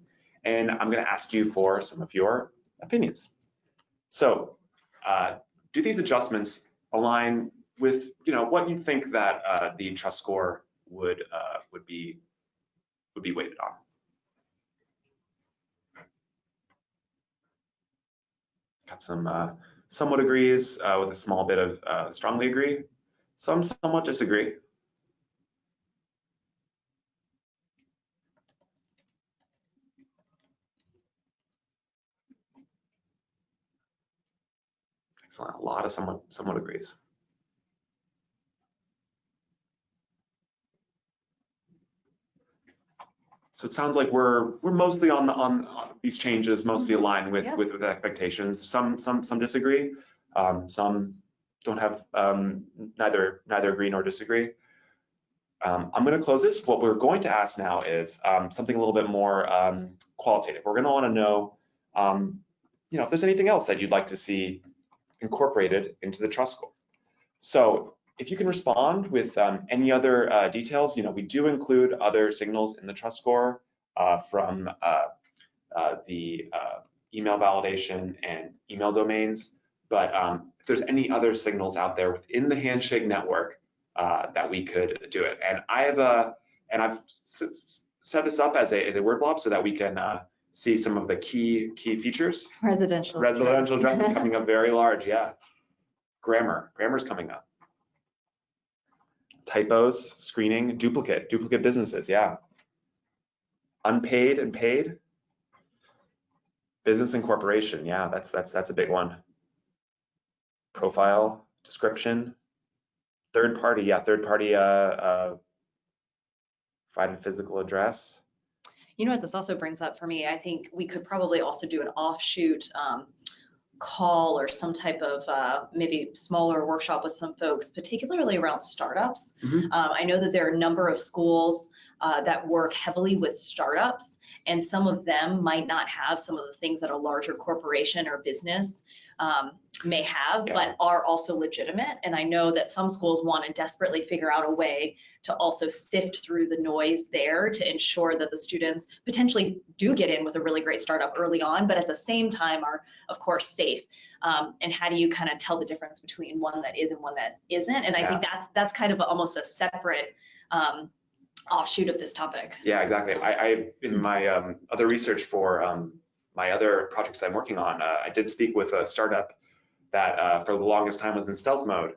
And I'm going to ask you for some of your opinions. So do these adjustments align with what you think that the trust score would be weighted on? Got some somewhat agrees with a small bit of strongly agree. Some somewhat disagree. Excellent. A lot of somewhat agrees. So it sounds like we're mostly on these changes, mostly aligned with Yeah. with expectations. Some disagree. Some don't have neither agree nor disagree. I'm going to close this. What we're going to ask now is something a little bit more qualitative. We're going to want to know, if there's anything else that you'd like to see incorporated into the trust score. So if you can respond with any other details, we do include other signals in the trust score from the email validation and email domains. But if there's any other signals out there within the Handshake network that we could do it. And I've set this up as a word blob so that we can see some of the key features. Residential address is coming up very large, yeah. Grammar's coming up. Typos, screening, duplicate businesses, yeah. Unpaid and paid. Business incorporation, yeah, that's a big one. Profile, description, third party provided physical address. You know what this also brings up for me? I think we could probably also do an offshoot call or some type of maybe smaller workshop with some folks, particularly around startups. I know that there are a number of schools that work heavily with startups, and some of them might not have some of the things that a larger corporation or business may have, but are also legitimate. And I know that some schools want to desperately figure out a way to also sift through the noise there to ensure that the students potentially do get in with a really great startup early on, but at the same time are, of course, safe. And how do you kind of tell the difference between one that is and one that isn't? And I think that's kind of almost a separate offshoot of this topic. Yeah, exactly. I in my other research for my other projects I'm working on, I did speak with a startup that for the longest time was in stealth mode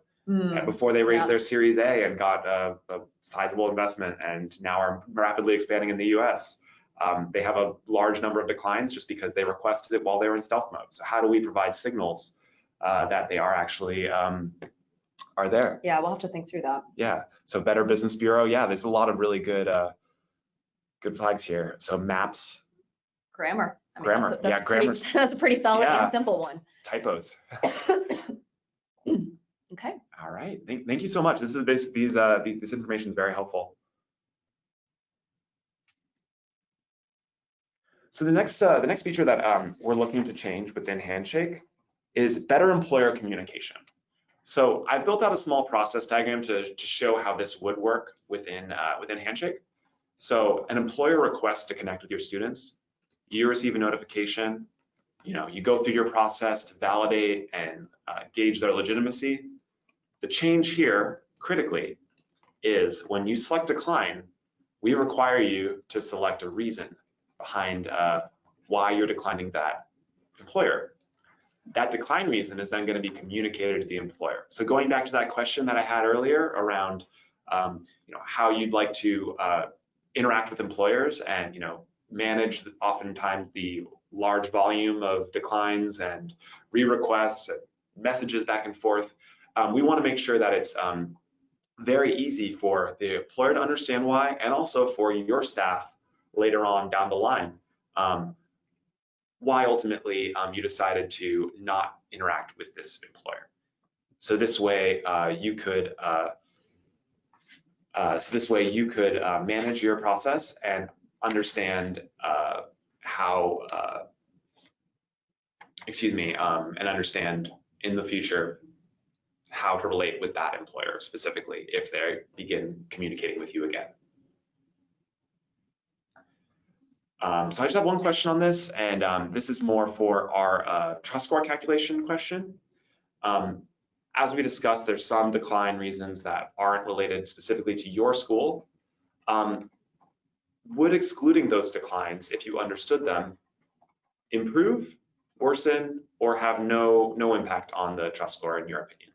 before they raised their Series A and got a sizable investment, and now are rapidly expanding in the US. They have a large number of declines just because they requested it while they were in stealth mode. So how do we provide signals that they are actually are there? Yeah, we'll have to think through that. Yeah, so Better Business Bureau, yeah, there's a lot of really good flags here. So maps. Grammar. I mean, Grammar, grammar. That's a pretty solid and simple one. Typos. Okay. All right. Thank you so much. This information is very helpful. So the next feature that we're looking to change within Handshake is better employer communication. So I've built out a small process diagram to show how this would work within Handshake. So an employer requests to connect with your students. You receive a notification. You go through your process to validate and gauge their legitimacy. The change here, critically, is when you select decline, we require you to select a reason behind why you're declining that employer. That decline reason is then going to be communicated to the employer. So going back to that question that I had earlier around how you'd like to interact with employers and manage oftentimes the large volume of declines and re-requests, messages back and forth. We want to make sure that it's very easy for the employer to understand why, and also for your staff later on down the line, why ultimately you decided to not interact with this employer. So this way you could manage your process and understand and understand in the future how to relate with that employer specifically if they begin communicating with you again. So I just have one question on this, and this is more for our trust score calculation question. As we discussed, there's some decline reasons that aren't related specifically to your school. Would excluding those declines, if you understood them, improve, worsen, or have no impact on the trust score in your opinion?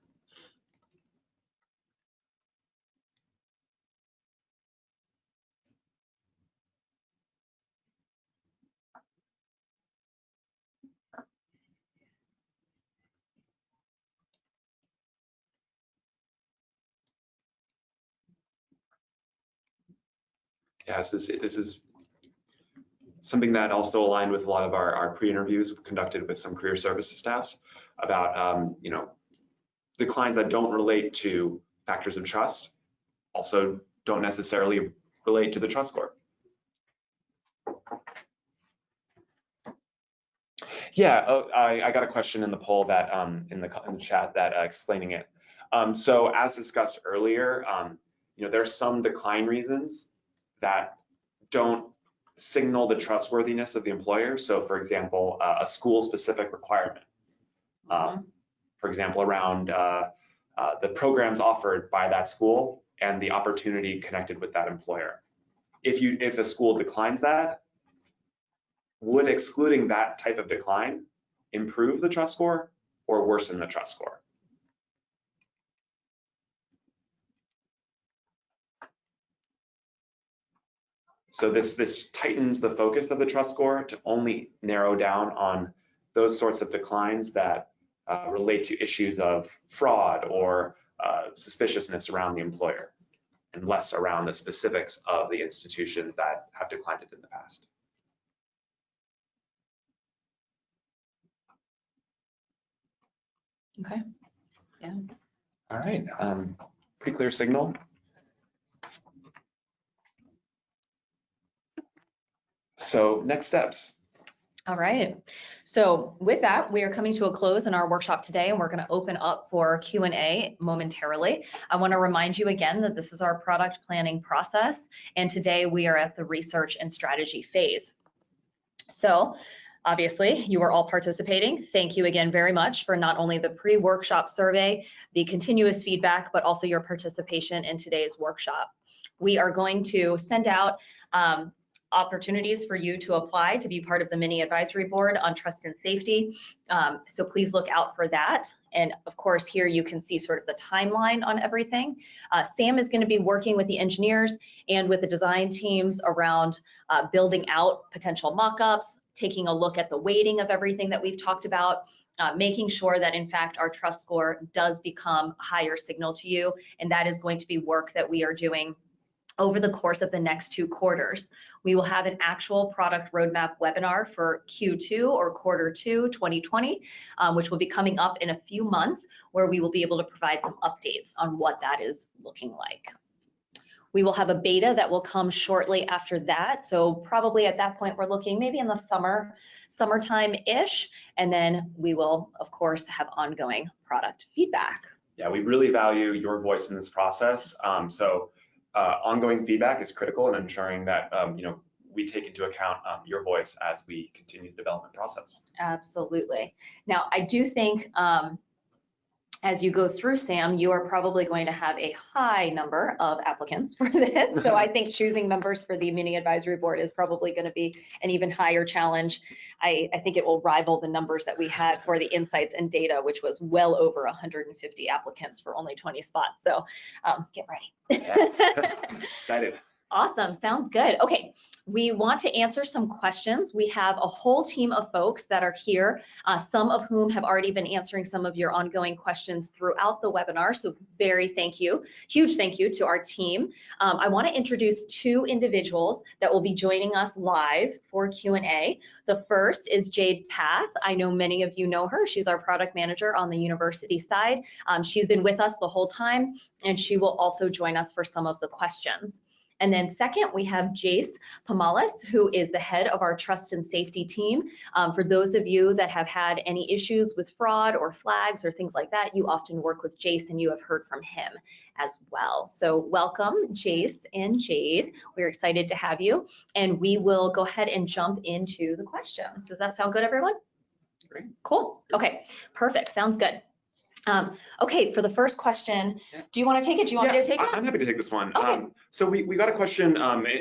Yes, this is something that also aligned with a lot of our pre-interviews conducted with some career services staffs about, declines that don't relate to factors of trust also don't necessarily relate to the trust score. Yeah, I got a question in the poll that in the chat that explaining it. So as discussed earlier, there are some decline reasons that don't signal the trustworthiness of the employer. So for example, a school-specific requirement. For example, around the programs offered by that school and the opportunity connected with that employer. If a school declines that, would excluding that type of decline improve the trust score or worsen the trust score? So this tightens the focus of the trust score to only narrow down on those sorts of declines that relate to issues of fraud or suspiciousness around the employer, and less around the specifics of the institutions that have declined it in the past. Okay. Yeah. All right. Pretty clear signal. So next steps. All right. So with that, we are coming to a close in our workshop today, and we're going to open up for Q&A momentarily. I want to remind you again that this is our product planning process, and today we are at the research and strategy phase. So obviously, you are all participating. Thank you again very much for not only the pre-workshop survey, the continuous feedback, but also your participation in today's workshop. We are going to send out opportunities for you to apply to be part of the mini advisory board on trust and safety. So please look out for that. And of course, here you can see sort of the timeline on everything. Sam is going to be working with the engineers and with the design teams around building out potential mock-ups, taking a look at the weighting of everything that we've talked about, making sure that in fact our trust score does become a higher signal to you. And that is going to be work that we are doing over the course of the next 2 quarters. We will have an actual product roadmap webinar for Q2 or Q2 2020, which will be coming up in a few months, where we will be able to provide some updates on what that is looking like. We will have a beta that will come shortly after that. So probably at that point, we're looking maybe in the summertime-ish, and then we will, of course, have ongoing product feedback. Yeah, we really value your voice in this process. Ongoing feedback is critical in ensuring that we take into account your voice as we continue the development process. Absolutely. Now, I do think as you go through, Sam, you are probably going to have a high number of applicants for this. So I think choosing members for the mini advisory board is probably going to be an even higher challenge. I think it will rival the numbers that we had for the insights and data, which was well over 150 applicants for only 20 spots. So get ready. Yeah. Excited. Awesome, sounds good. Okay, we want to answer some questions. We have a whole team of folks that are here, some of whom have already been answering some of your ongoing questions throughout the webinar, so huge thank you to our team. I want to introduce 2 individuals that will be joining us live for Q&A. The first is Jade Path. I know many of you know her. She's our product manager on the university side. She's been with us the whole time, and she will also join us for some of the questions. And then second, we have Jace Pamalis, who is the head of our trust and safety team. For those of you that have had any issues with fraud or flags or things like that, you often work with Jace, and you have heard from him as well. So welcome, Jace and Jade. We're excited to have you, and we will go ahead and jump into the questions. Does that sound good, everyone? Great. Cool. Okay, perfect. Sounds good. Okay, for the first question, do you want to take it? Do you want me to take it? I'm happy to take this one. Okay. So we got a question,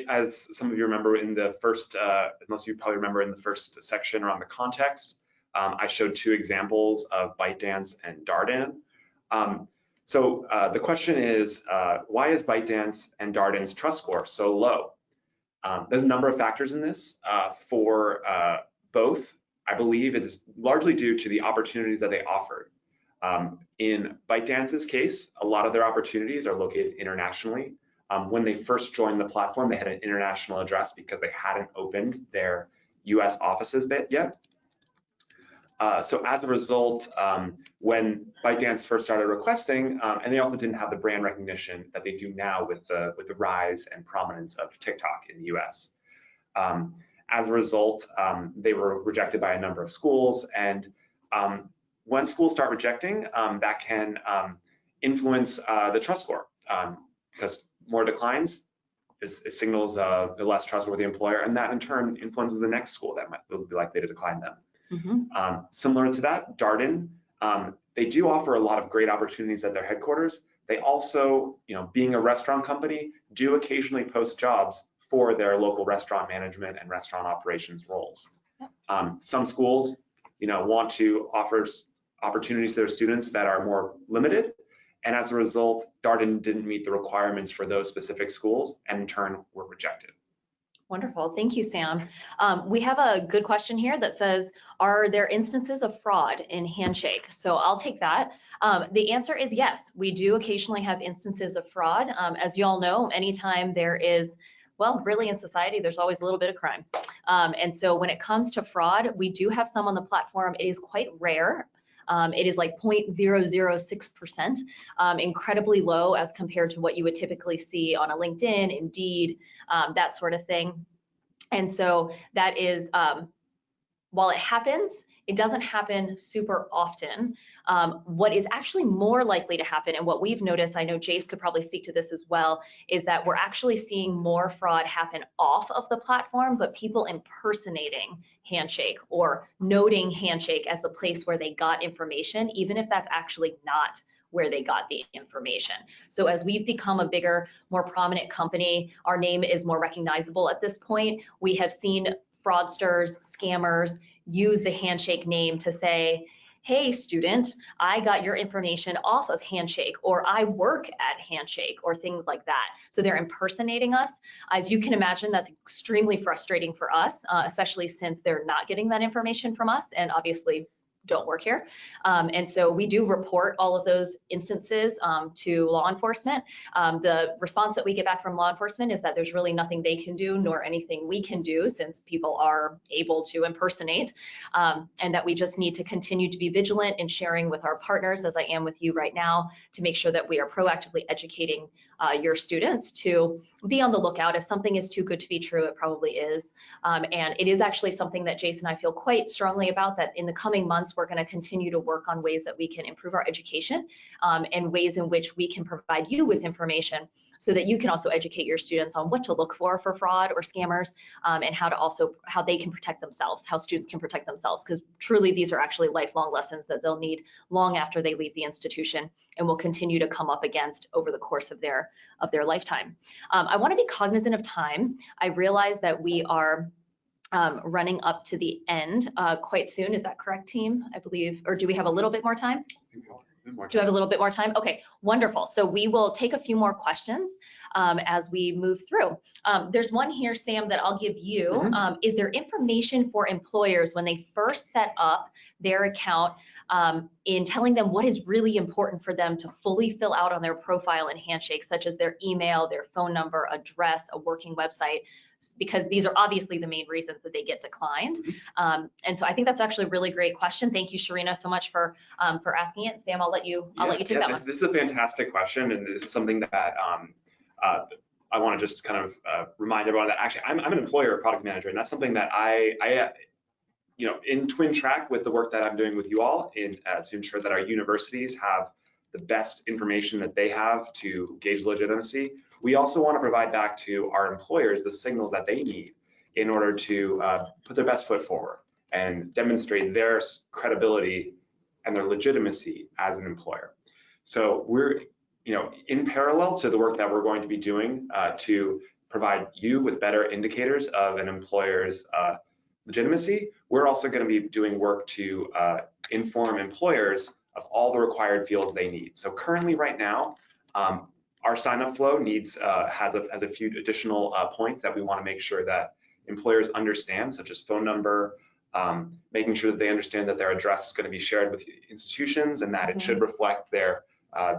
as some of you remember in the first, most of you probably remember in the first section around the context, I showed 2 examples of ByteDance and Dardan. So the question is, why is ByteDance and Dardan's trust score so low? There's a number of factors in this. For both, I believe it is largely due to the opportunities that they offered. In ByteDance's case, a lot of their opportunities are located internationally. When they first joined the platform, they had an international address because they hadn't opened their US offices yet. So as a result, when ByteDance first started requesting, and they also didn't have the brand recognition that they do now with the rise and prominence of TikTok in the US. As a result, they were rejected by a number of schools, and when schools start rejecting, that can influence the trust score, because more declines it signals a less trustworthy employer, and that in turn influences the next school that will be likely to decline them. Similar to that, Darden, they do offer a lot of great opportunities at their headquarters. They also, being a restaurant company, do occasionally post jobs for their local restaurant management and restaurant operations roles. Some schools, want to offer opportunities to their students that are more limited, and as a result, Darden didn't meet the requirements for those specific schools, and in turn were rejected. Wonderful, thank you, Sam. We have a good question here that says, are there instances of fraud in Handshake? So I'll take that. The answer is yes, we do occasionally have instances of fraud. As you all know, anytime there is, well, really in society, there's always a little bit of crime. And so when it comes to fraud, we do have some on the platform. It is quite rare. It is like 0.006%, incredibly low as compared to what you would typically see on a LinkedIn, Indeed, that sort of thing. And so that is, while it happens, it doesn't happen super often. What is actually more likely to happen, and what we've noticed, I know Jace could probably speak to this as well, is that we're actually seeing more fraud happen off of the platform, but people impersonating Handshake or noting Handshake as the place where they got information, even if that's actually not where they got the information. So as we've become a bigger, more prominent company, our name is more recognizable at this point. We have seen fraudsters, scammers use the Handshake name to say, hey student, I got your information off of Handshake, or I work at Handshake, or things like that. So they're impersonating us. As you can imagine, that's extremely frustrating for us, especially since they're not getting that information from us and obviously don't work here. And so we do report all of those instances to law enforcement. The response that we get back from law enforcement is that there's really nothing they can do nor anything we can do, since people are able to impersonate, and that we just need to continue to be vigilant in sharing with our partners, as I am with you right now, to make sure that we are proactively educating your students to be on the lookout. If something is too good to be true, it probably is. And it is actually something that Jason and I feel quite strongly about, that in the coming months, we're going to continue to work on ways that we can improve our education, and ways in which we can provide you with information so that you can also educate your students on what to look for fraud or scammers, and how they can protect themselves, how students can protect themselves, because truly these are actually lifelong lessons that they'll need long after they leave the institution and will continue to come up against over the course of their lifetime. I want to be cognizant of time. I realize that we are running up to the end quite soon. Is that correct, team? I believe, or do we have a little bit more time? Do I have a little bit more time? Okay, wonderful. So we will take a few more questions as we move through. There's one here, Sam, that I'll give you. Is there information for employers when they first set up their account in telling them what is really important for them to fully fill out on their profile in Handshake, such as their email, their phone number, address, a working website? Because these are obviously the main reasons that they get declined. And so I think that's actually a really great question. Thank you, Sharina, so much for asking it. Sam, I'll let you take that one. This is a fantastic question, and this is something that I want to just kind of remind everyone that actually I'm an employer product manager, and that's something that I in twin track with the work that I'm doing with you all to ensure that our universities have the best information that they have to gauge legitimacy. We also want to provide back to our employers the signals that they need in order to put their best foot forward and demonstrate their credibility and their legitimacy as an employer. So we're, in parallel to the work that we're going to be doing to provide you with better indicators of an employer's legitimacy, we're also going to be doing work to inform employers of all the required fields they need. So currently, right now, our sign-up flow has a few additional points that we want to make sure that employers understand, such as phone number, making sure that they understand that their address is going to be shared with institutions and that it should reflect their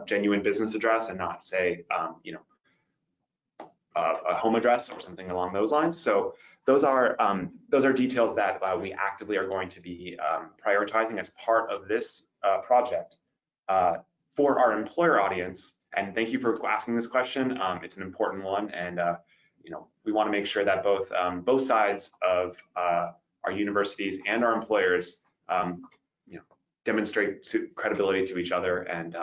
genuine business address and not say, a home address or something along those lines. So those are details that we actively are going to be prioritizing as part of this project for our employer audience. And thank you for asking this question. It's an important one, and we want to make sure that both sides of our universities and our employers demonstrate credibility to each other, and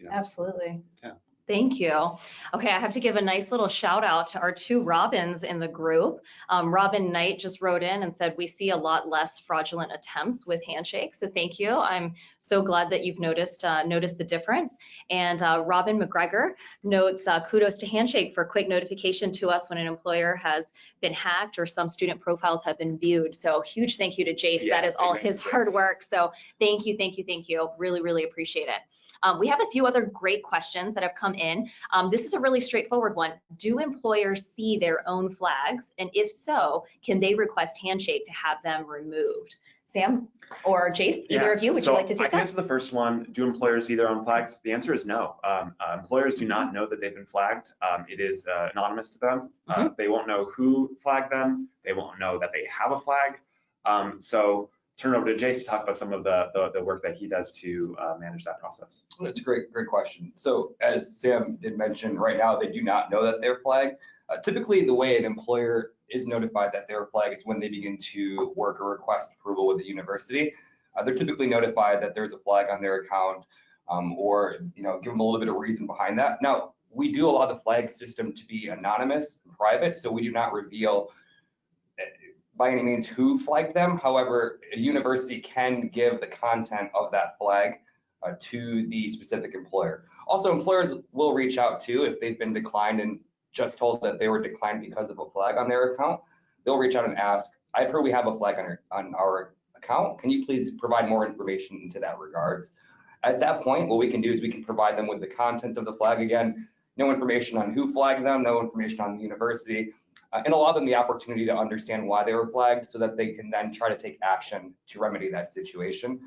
Absolutely. Yeah. Thank you. Okay, I have to give a nice little shout out to our two Robins in the group. Robin Knight just wrote in and said, we see a lot less fraudulent attempts with Handshake. So thank you. I'm so glad that you've noticed the difference. And Robin McGregor notes, kudos to Handshake for quick notification to us when an employer has been hacked or some student profiles have been viewed. So huge thank you to Jace. Yeah, that is all his hard work. So thank you, thank you, thank you. Really, really appreciate it. We have a few other great questions that have come in. This is a really straightforward one. Do employers see their own flags? And if so, can they request Handshake to have them removed? Sam or Jace, either of you, would you like to take I can that? answer the first one. Do employers see their own flags? The answer is no. Employers do not know that they've been flagged. It is anonymous to them. They won't know who flagged them. They won't know that they have a flag. So turn it over to Jace to talk about some of the work that he does to manage that process. That's a great question. So as Sam did mention, right now they do not know that they're flagged. Typically, the way an employer is notified that they're flagged is when they begin to work or request approval with the university. They're typically notified that there's a flag on their account, or give them a little bit of reason behind that. Now, we do allow the flag system to be anonymous and private, so we do not reveal by any means who flagged them. However, a university can give the content of that flag to the specific employer. Also, employers will reach out too if they've been declined and just told that they were declined because of a flag on their account. They'll reach out and ask, I've heard we have a flag on our account. Can you please provide more information into that regards? At that point, what we can do is we can provide them with the content of the flag again, no information on who flagged them, no information on the university, and allow them the opportunity to understand why they were flagged so that they can then try to take action to remedy that situation.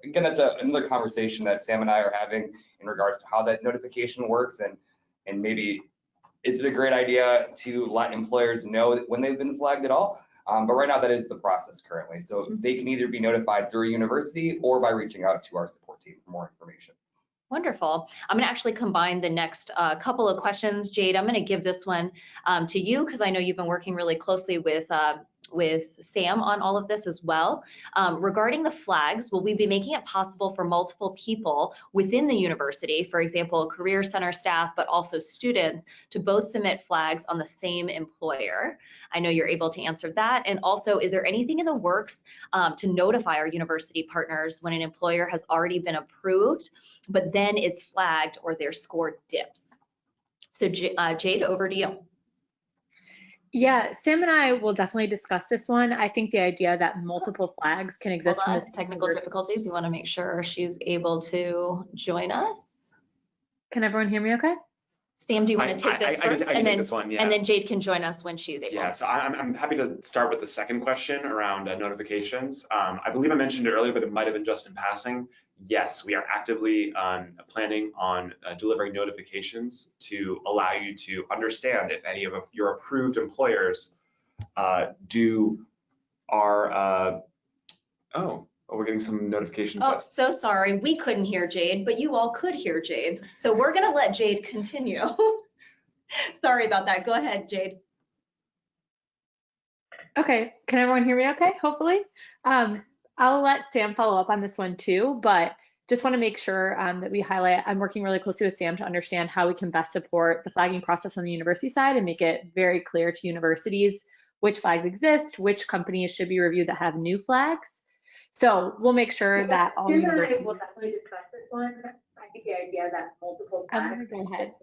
Again, that's another conversation that Sam and I are having in regards to how that notification works, and maybe is it a great idea to let employers know when they've been flagged at all? But right now that is the process currently. So they can either be notified through a university or by reaching out to our support team for more information. Wonderful. I'm going to actually combine the next couple of questions. Jade, I'm going to give this one to you because I know you've been working really closely with Sam on all of this as well. Regarding the flags, will we be making it possible for multiple people within the university, for example, career center staff, but also students, to both submit flags on the same employer? I know you're able to answer that. And also, is there anything in the works to notify our university partners when an employer has already been approved, but then is flagged or their score dips? So Jade, over to you. Yeah, Sam and I will definitely discuss this one. I think the idea that multiple flags can exist from this Technical difficulties. We want to make sure she's able to join us. Can everyone hear me okay? Sam, do you want to take this first? I can take this one, yeah. And then Jade can join us when she's able. Yeah, so I'm happy to start with the second question around notifications. I believe I mentioned it earlier, but it might have been just in passing. Yes, we are actively planning on delivering notifications to allow you to understand if any of your approved employers we're getting some notifications. Oh, so sorry. We couldn't hear Jade, but you all could hear Jade. So we're going to let Jade continue. Sorry about that. Go ahead, Jade. Okay, can everyone hear me okay, hopefully? I'll let Sam follow up on this one too, but just want to make sure that we highlight, I'm working really closely with Sam to understand how we can best support the flagging process on the university side and make it very clear to universities which flags exist, which companies should be reviewed that have new flags. So we'll make sure that all universities. We'll definitely discuss this one. I think the idea that multiple I'm flags. going to go ahead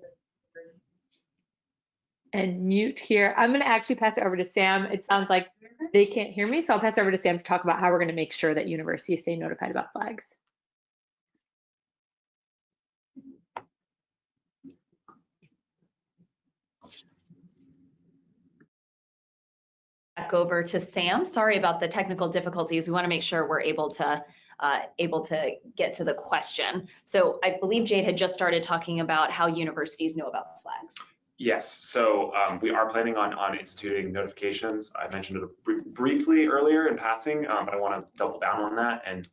and mute here. I'm going to actually pass it over to Sam. It sounds like they can't hear me, so I'll pass it over to Sam to talk about how we're going to make sure that universities stay notified about flags. Back over to Sam. Sorry about the technical difficulties. We want to make sure we're able to get to the question. So I believe Jade had just started talking about how universities know about flags. Yes, so we are planning on instituting notifications. I mentioned it briefly earlier in passing, but I want to double down on that and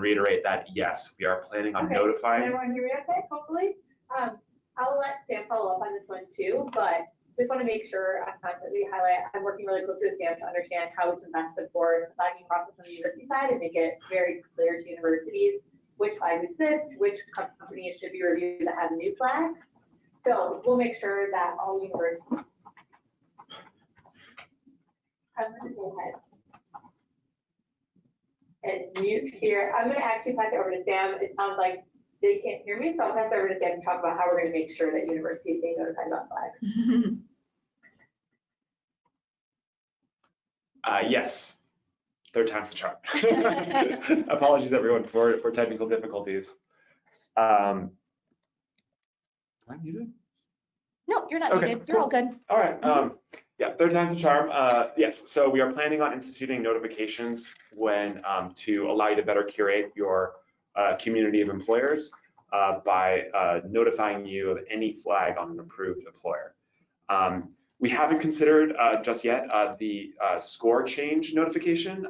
reiterate that, yes, we are planning on Okay. notifying. Can everyone hear me okay, hopefully? I'll let Sam follow up on this one too, but just want to make sure that we highlight, I'm working really closely with Sam to understand how we can best support the flagging process on the university side and make it very clear to universities which flags exist, which companies should be reviewed that have new flags. So we'll make sure that all universities. I'm going to go ahead and mute here. I'm going to actually pass it over to Sam. It sounds like they can't hear me, so I'll pass it over to Sam and talk about how we're going to make sure that universities stay notified about flags. Yes, third time's the charm. Apologies everyone for technical difficulties. Am I muted? No, you're not Okay, muted. You're all good. All right. Yeah, third time's the charm. Yes, so we are planning on instituting notifications when to allow you to better curate your community of employers by notifying you of any flag on an approved employer. We haven't considered just yet the score change notification.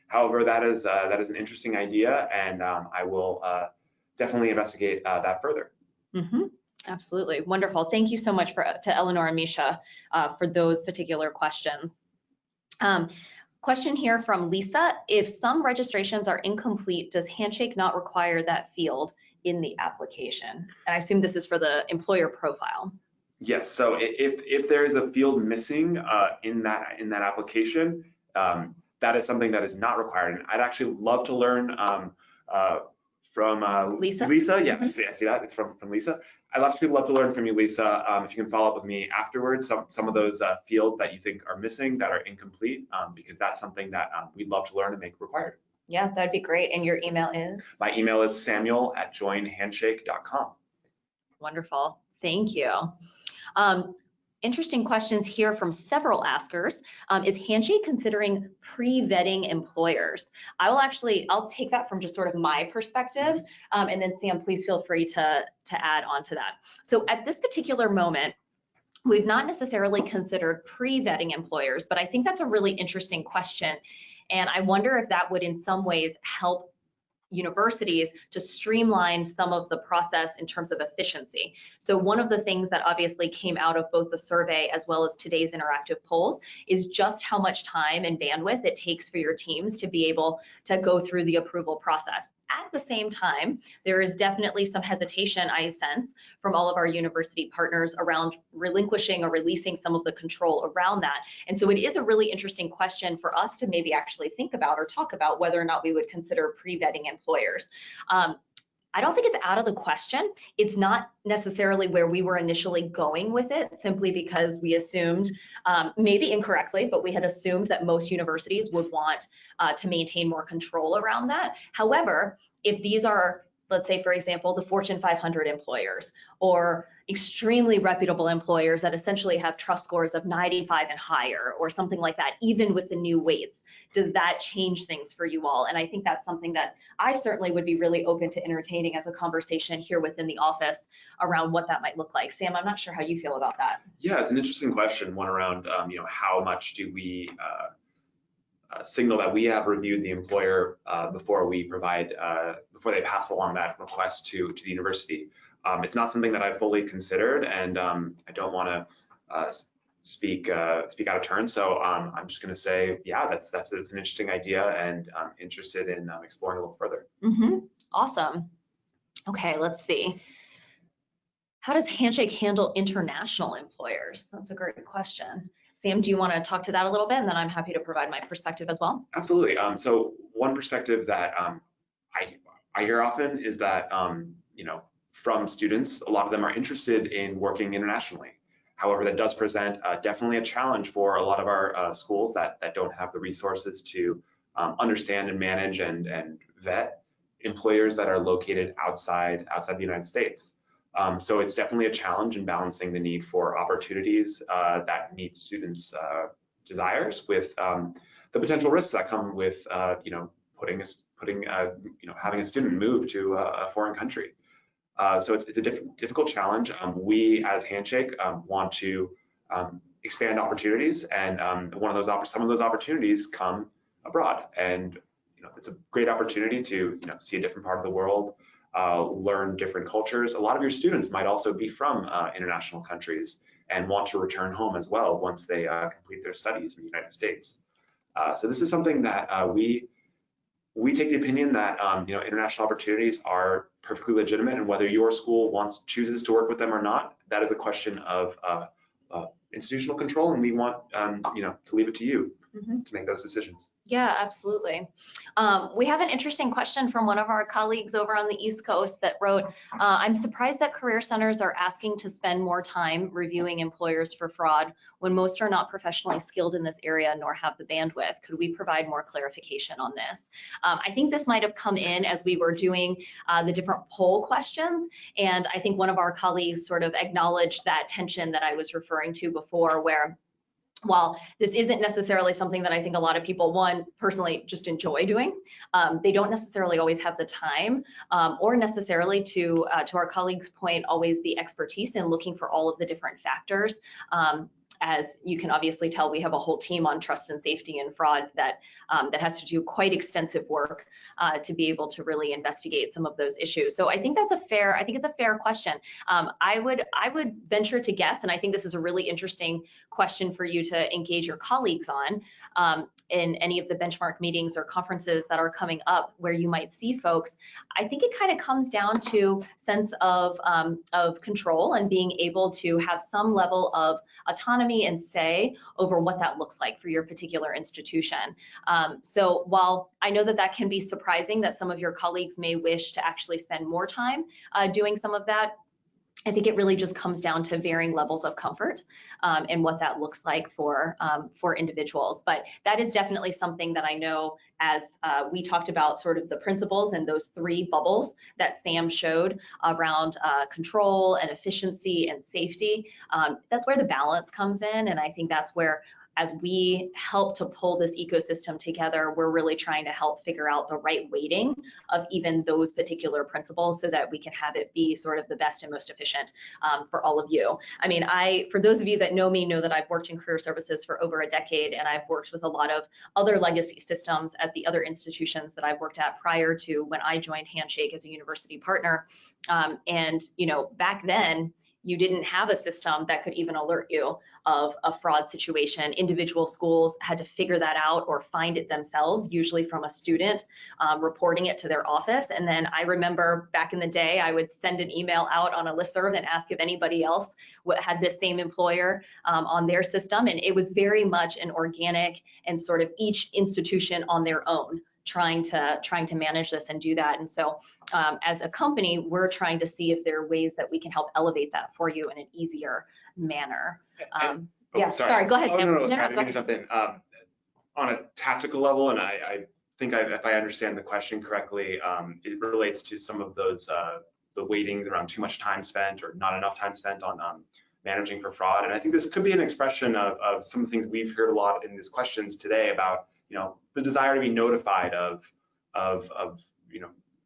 However, that is an interesting idea, and I will definitely investigate that further. Mm-hmm. Absolutely. Wonderful. Thank you so much to Eleanor and Misha for those particular questions. Question here from Lisa. If some registrations are incomplete, does Handshake not require that field in the application? And I assume this is for the employer profile. Yes, so if there is a field missing in that application, that is something that is not required. And I'd actually love to learn from Lisa. Lisa, yeah, I see that. It's from Lisa. I'd actually love to learn from you, Lisa. If you can follow up with me afterwards, some of those fields that you think are missing, that are incomplete, because that's something that we'd love to learn and make required. Yeah, that'd be great. And your email is? My email is samuel@joinhandshake.com. Wonderful. Thank you. Interesting questions here from several askers. Is Handshake considering pre-vetting employers? I'll take that from just sort of my perspective, and then Sam, please feel free to add on to that. So at this particular moment, we've not necessarily considered pre-vetting employers, but I think that's a really interesting question. And I wonder if that would in some ways help universities to streamline some of the process in terms of efficiency. So one of the things that obviously came out of both the survey as well as today's interactive polls is just how much time and bandwidth it takes for your teams to be able to go through the approval process. At the same time, there is definitely some hesitation, I sense, from all of our university partners around relinquishing or releasing some of the control around that. And so it is a really interesting question for us to maybe actually think about or talk about whether or not we would consider pre-vetting employers. I don't think it's out of the question. It's not necessarily where we were initially going with it, simply because we assumed, maybe incorrectly, but we had assumed that most universities would want to maintain more control around that. However, if these are, let's say, for example, the Fortune 500 employers or extremely reputable employers that essentially have trust scores of 95 and higher or something like that, even with the new weights, does that change things for you all? And I think that's something that I certainly would be really open to entertaining as a conversation here within the office around what that might look like. Sam, I'm not sure how you feel about that. Yeah, it's an interesting question, one around, how much do we signal that we have reviewed the employer before we provide, before they pass along that request to the university. It's not something that I've fully considered, and I don't want to speak out of turn. So I'm just going to say, yeah, it's an interesting idea, and I'm interested in exploring a little further. Mm-hmm. Awesome. Okay, let's see. How does Handshake handle international employers? That's a great question. Sam, do you want to talk to that a little bit, and then I'm happy to provide my perspective as well? Absolutely. So one perspective that I hear often is that from students, a lot of them are interested in working internationally. However, that does present definitely a challenge for a lot of our schools that don't have the resources to understand and manage and vet employers that are located outside the United States. So it's definitely a challenge in balancing the need for opportunities that meet students' desires with the potential risks that come with having a student move to a foreign country. So it's a difficult challenge. We as Handshake want to expand opportunities, and some of those opportunities come abroad. And it's a great opportunity to see a different part of the world, learn different cultures. A lot of your students might also be from international countries and want to return home as well once they complete their studies in the United States. So this is something that we take the opinion that international opportunities are perfectly legitimate, and whether your school chooses to work with them or not, that is a question of institutional control, and we want to leave it to you to make those decisions. Yeah, absolutely. We have an interesting question from one of our colleagues over on the East Coast that wrote, I'm surprised that career centers are asking to spend more time reviewing employers for fraud when most are not professionally skilled in this area nor have the bandwidth. Could we provide more clarification on this? I think this might have come in as we were doing the different poll questions, and I think one of our colleagues sort of acknowledged that tension that I was referring to before, where while this isn't necessarily something that I think a lot of people, one, personally just enjoy doing, they don't necessarily always have the time or necessarily, to our colleagues' point, always the expertise in looking for all of the different factors. As you can obviously tell, we have a whole team on trust and safety and fraud that has to do quite extensive work to be able to really investigate some of those issues. So I think it's a fair question. I would venture to guess, and I think this is a really interesting question for you to engage your colleagues on in any of the benchmark meetings or conferences that are coming up where you might see folks. I think it kind of comes down to sense of control and being able to have some level of autonomy and say over what that looks like for your particular institution. So while I know that can be surprising that some of your colleagues may wish to actually spend more time doing some of that, I think it really just comes down to varying levels of comfort and what that looks like for individuals. But that is definitely something that I know, as we talked about sort of the principles and those three bubbles that Sam showed around control and efficiency and safety. That's where the balance comes in, and I think that's where, as we help to pull this ecosystem together, we're really trying to help figure out the right weighting of even those particular principles so that we can have it be sort of the best and most efficient for all of you. I mean, for those of you that know me, know that I've worked in career services for over a decade, and I've worked with a lot of other legacy systems at the other institutions that I've worked at prior to when I joined Handshake as a university partner. And back then, you didn't have a system that could even alert you of a fraud situation. Individual schools had to figure that out or find it themselves, usually from a student reporting it to their office. And then I remember back in the day, I would send an email out on a listserv and ask if anybody else had this same employer on their system. And it was very much an organic and sort of each institution on their own trying to manage this and do that. And so as a company, we're trying to see if there are ways that we can help elevate that for you in an easier manner. Sorry, go ahead, Sam. No, sorry, I didn't jump in. On a tactical level, and I think if I understand the question correctly, it relates to some of those the weightings around too much time spent or not enough time spent on managing for fraud. And I think this could be an expression of some of the things we've heard a lot in these questions today about the desire to be notified of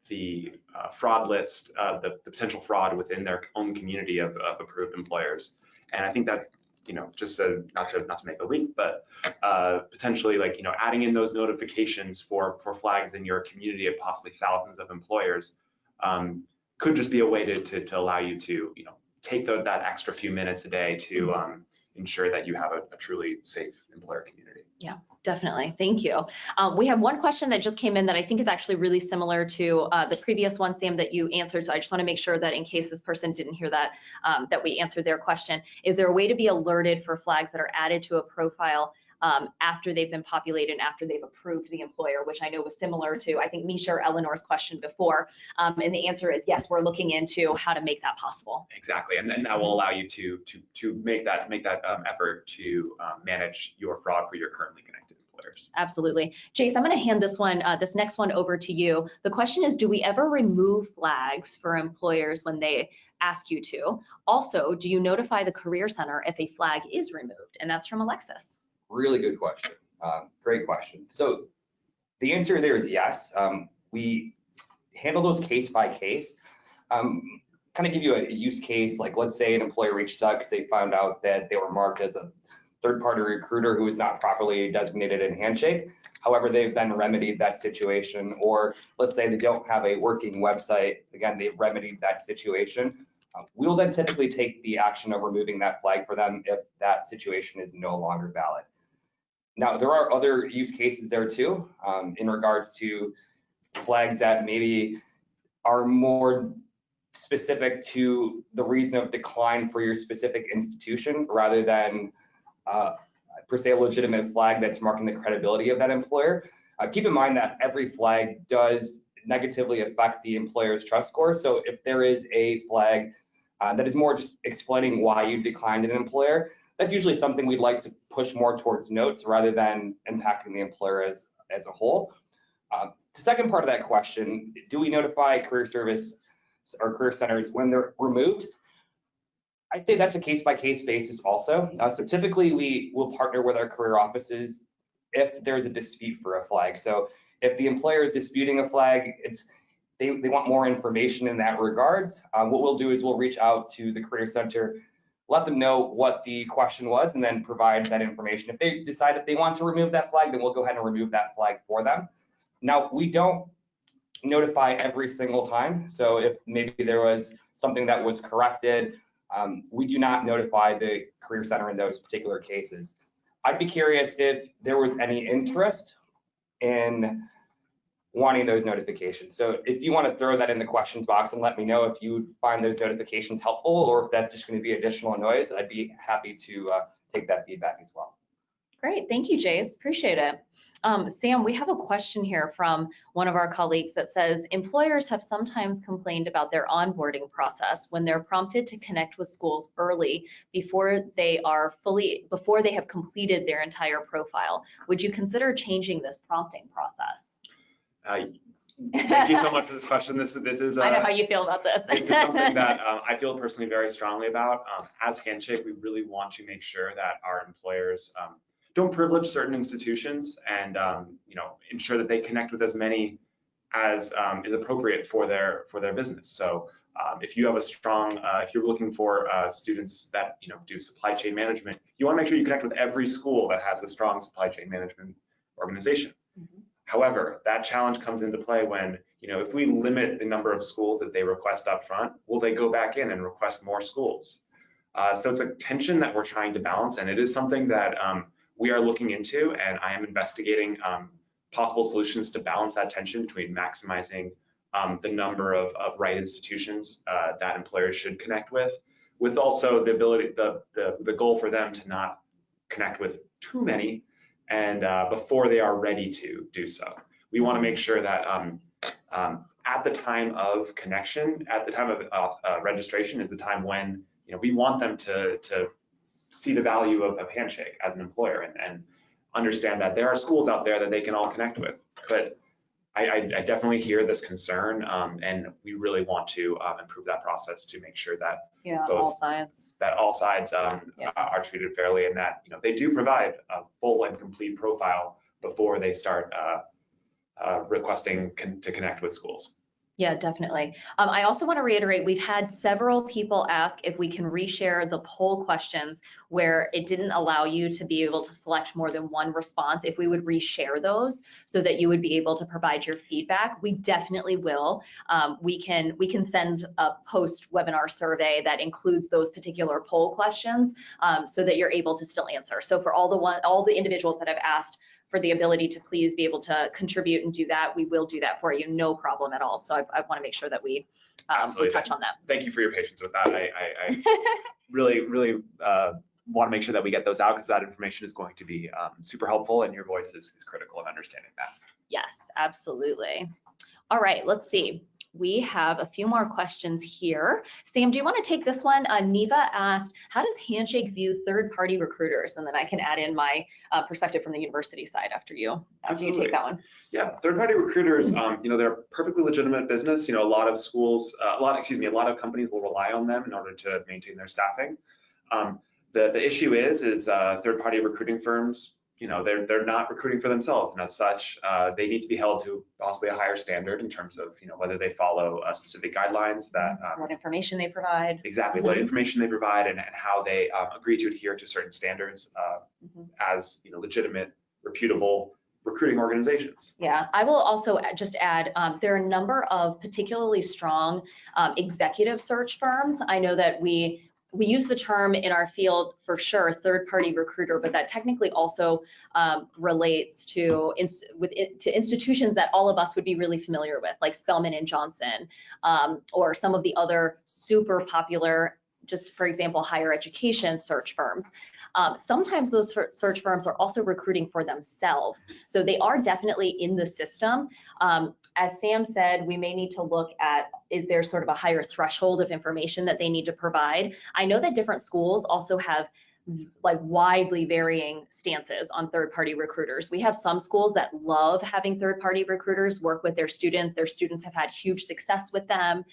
the fraud list, the potential fraud within their own community of approved employers. And I think that just not to make a leap, but potentially adding in those notifications for flags in your community of possibly thousands of employers could just be a way to allow you to take that extra few minutes a day to ensure that you have a truly safe employer community. Yeah, definitely. Thank you. We have one question that just came in that I think is actually really similar to the previous one, Sam, that you answered. So I just want to make sure that in case this person didn't hear that, that we answered their question. Is there a way to be alerted for flags that are added to a profile after they've been populated and after they've approved the employer, which I know was similar to, I think, Misha or Eleanor's question before. And the answer is yes, we're looking into how to make that possible. Exactly, and then that will allow you to make that effort to manage your fraud for your currently connected employers. Absolutely. Jace, I'm going to hand this next one over to you. The question is, do we ever remove flags for employers when they ask you to? Also, do you notify the Career Center if a flag is removed? And that's from Alexis. Really good question. Great question. So the answer there is yes. We handle those case by case. kind of give you a use case, like let's say an employer reached out because they found out that they were marked as a third-party recruiter who is not properly designated in Handshake. However, they've then remedied that situation, or let's say they don't have a working website. Again, they've remedied that situation. We'll then typically take the action of removing that flag for them if that situation is no longer valid. Now, there are other use cases there too, in regards to flags that maybe are more specific to the reason of decline for your specific institution rather than per se a legitimate flag that's marking the credibility of that employer. Keep in mind that every flag does negatively affect the employer's trust score. So if there is a flag that is more just explaining why you declined an employer, that's usually something we'd like to push more towards notes rather than impacting the employer as a whole. The second part of that question, do we notify career service or career centers when they're removed? I'd say that's a case-by-case basis also. So typically we will partner with our career offices if there's a dispute for a flag. So if the employer is disputing a flag, they want more information in that regards. What we'll do is we'll reach out to the career center, let them know what the question was, and then provide that information. If they decide that they want to remove that flag, then we'll go ahead and remove that flag for them. Now, we don't notify every single time. So if maybe there was something that was corrected, we do not notify the career center in those particular cases. I'd be curious if there was any interest in wanting those notifications. So if you want to throw that in the questions box and let me know if you find those notifications helpful or if that's just going to be additional noise, I'd be happy to take that feedback as well. Great, thank you, Jace, appreciate it. Sam, we have a question here from one of our colleagues that says, employers have sometimes complained about their onboarding process when they're prompted to connect with schools early before they have completed their entire profile. Would you consider changing this prompting process? Thank you so much for this question. This is I know how you feel about this. This is something that I feel personally very strongly about. As Handshake, we really want to make sure that our employers don't privilege certain institutions and ensure that they connect with as many as is appropriate for their business. So if you have a strong, if you're looking for students that do supply chain management, you want to make sure you connect with every school that has a strong supply chain management organization. Mm-hmm. However, that challenge comes into play when if we limit the number of schools that they request up front, will they go back in and request more schools? So it's a tension that we're trying to balance, and it is something that we are looking into, and I am investigating possible solutions to balance that tension between maximizing the number of right institutions that employers should connect with also the ability, the goal for them to not connect with too many and before they are ready to do so. We want to make sure that at the time of connection, at the time of registration is the time when we want them to see the value of Handshake as an employer and understand that there are schools out there that they can all connect with. But I definitely hear this concern, and we really want to improve that process to make sure that all sides are treated fairly, and that they do provide a full and complete profile before they start requesting to connect with schools. Yeah, definitely. I also want to reiterate, we've had several people ask if we can reshare the poll questions where it didn't allow you to be able to select more than one response, if we would reshare those so that you would be able to provide your feedback. We definitely will. We can send a post-webinar survey that includes those particular poll questions so that you're able to still answer. So for all the individuals that have asked for the ability to please be able to contribute and do that, we will do that for you, no problem at all. So I want to make sure that we touch on that. Thank you for your patience with that. I really want to make sure that we get those out because that information is going to be super helpful, and your voice is critical in understanding that. Yes, absolutely. All right, let's see. We have a few more questions here. Sam, do you want to take this one? Neva asked, how does Handshake view third-party recruiters? And then I can add in my perspective from the university side after you take that one. Yeah, third-party recruiters, they're a perfectly legitimate business. A lot of schools, a lot of companies will rely on them in order to maintain their staffing. The issue is third-party recruiting firms they're not recruiting for themselves, and as such, they need to be held to possibly a higher standard in terms of whether they follow specific guidelines that what information they provide. exactly what information they provide and how they agree to adhere to certain standards as legitimate, reputable recruiting organizations. Yeah, I will also just add, there are a number of particularly strong executive search firms. I know that we use the term in our field for sure, third-party recruiter, but that technically also relates to institutions that all of us would be really familiar with, like Spelman and Johnson, or some of the other super popular, just for example, higher education search firms. Sometimes those search firms are also recruiting for themselves. So they are definitely in the system. As Sam said, we may need to look at, is there sort of a higher threshold of information that they need to provide? I know that different schools also have like widely varying stances on third-party recruiters. We have some schools that love having third-party recruiters work with their students. Their students have had huge success with them.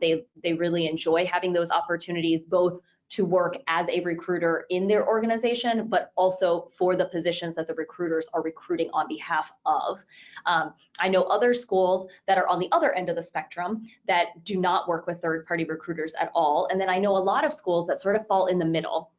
They really enjoy having those opportunities, both to work as a recruiter in their organization, but also for the positions that the recruiters are recruiting on behalf of. I know other schools that are on the other end of the spectrum that do not work with third-party recruiters at all. And then I know a lot of schools that sort of fall in the middle.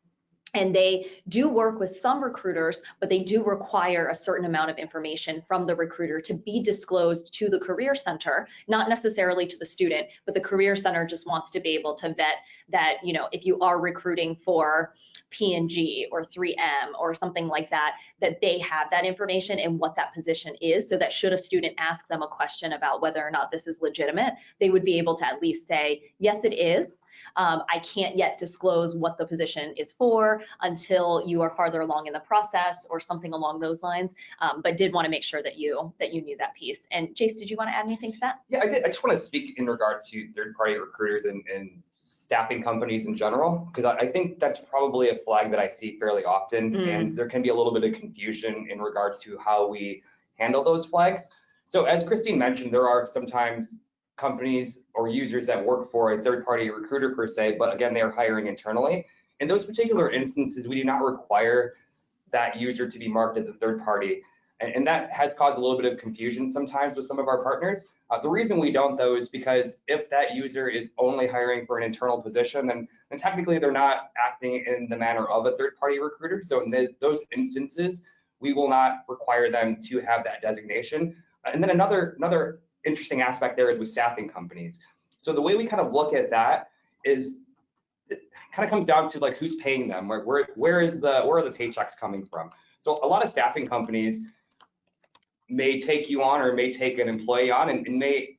And they do work with some recruiters, but they do require a certain amount of information from the recruiter to be disclosed to the Career Center, not necessarily to the student, but the Career Center just wants to be able to vet that, if you are recruiting for P&G or 3M or something like that, that they have that information and what that position is, so that should a student ask them a question about whether or not this is legitimate, they would be able to at least say, yes, it is. I can't yet disclose what the position is for until you are farther along in the process or something along those lines, but did want to make sure that you knew that piece. And Jace, did you want to add anything to that? Yeah, I did. I just want to speak in regards to third-party recruiters and staffing companies in general, because I think that's probably a flag that I see fairly often, and there can be a little bit of confusion in regards to how we handle those flags. So as Christine mentioned, there are sometimes companies or users that work for a third-party recruiter per se, but again, they're hiring internally. In those particular instances, we do not require that user to be marked as a third party. And that has caused a little bit of confusion sometimes with some of our partners. The reason we don't, though, is because if that user is only hiring for an internal position, then technically they're not acting in the manner of a third-party recruiter. So in those instances, we will not require them to have that designation. And then another interesting aspect there is with staffing companies. So the way we kind of look at that is it kind of comes down to like who's paying them, where are the paychecks coming from. So a lot of staffing companies may take you on or may take an employee on and may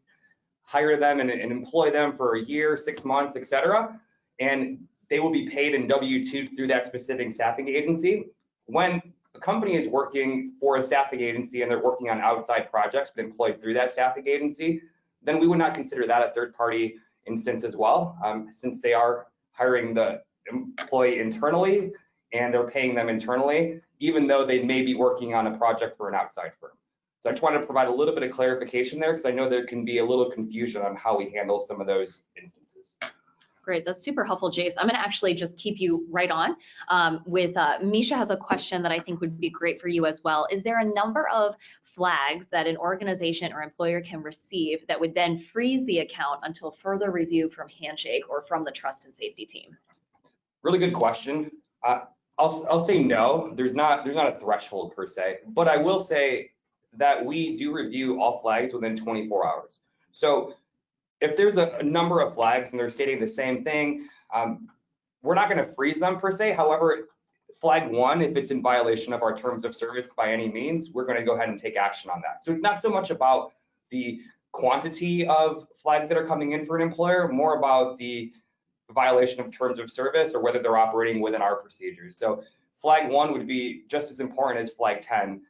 hire them and employ them for a year, 6 months, etc. And they will be paid in W-2 through that specific staffing agency. When a company is working for a staffing agency and they're working on outside projects but employed through that staffing agency, then we would not consider that a third-party instance as well, since they are hiring the employee internally and they're paying them internally, even though they may be working on a project for an outside firm. So I just wanted to provide a little bit of clarification there, because I know there can be a little confusion on how we handle some of those instances. Great, that's super helpful, Jace. I'm gonna actually just keep you right on with Misha has a question that I think would be great for you as well. Is there a number of flags that an organization or employer can receive that would then freeze the account until further review from Handshake or from the trust and safety team? Really good question. I'll say no, there's not a threshold per se, but I will say that we do review all flags within 24 hours. So if there's a number of flags and they're stating the same thing, we're not going to freeze them per se. However, flag 1, if it's in violation of our terms of service by any means, we're going to go ahead and take action on that. So it's not so much about the quantity of flags that are coming in for an employer, more about the violation of terms of service or whether they're operating within our procedures. So flag 1 would be just as important as flag 10.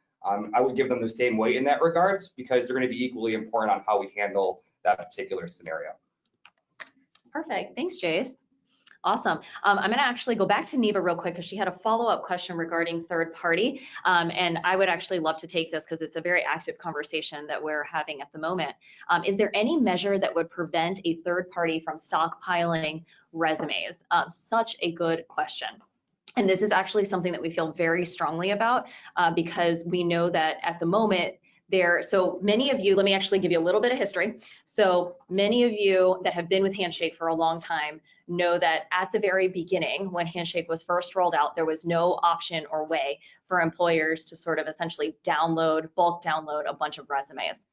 I would give them the same weight in that regards, because they're going to be equally important on how we handle that particular scenario. Perfect, thanks, Jace. Awesome. I'm going to actually go back to Neva real quick because she had a follow-up question regarding third party. And I would actually love to take this because it's a very active conversation that we're having at the moment. Is there any measure that would prevent a third party from stockpiling resumes? Such a good question. And this is actually something that we feel very strongly about because we know that at the moment, so many of you, let me actually give you a little bit of history. So many of you that have been with Handshake for a long time know that at the very beginning, when Handshake was first rolled out, there was no option or way for employers to sort of essentially bulk download a bunch of resumes.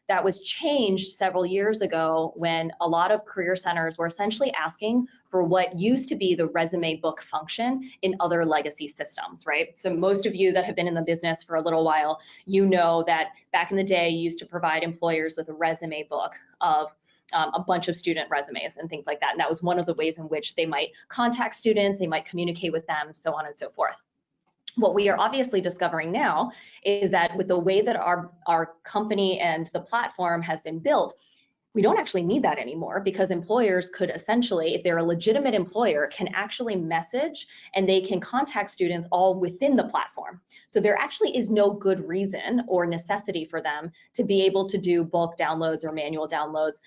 That was changed several years ago when a lot of career centers were essentially asking for what used to be the resume book function in other legacy systems, right? So most of you that have been in the business for a little while, you know that back in the day, you used to provide employers with a resume book of a bunch of student resumes and things like that. And that was one of the ways in which they might contact students, they might communicate with them, so on and so forth. What we are obviously discovering now is that with the way that our company and the platform has been built, we don't actually need that anymore because employers could essentially, if they're a legitimate employer, can actually message and they can contact students all within the platform. So there actually is no good reason or necessity for them to be able to do bulk downloads or manual downloads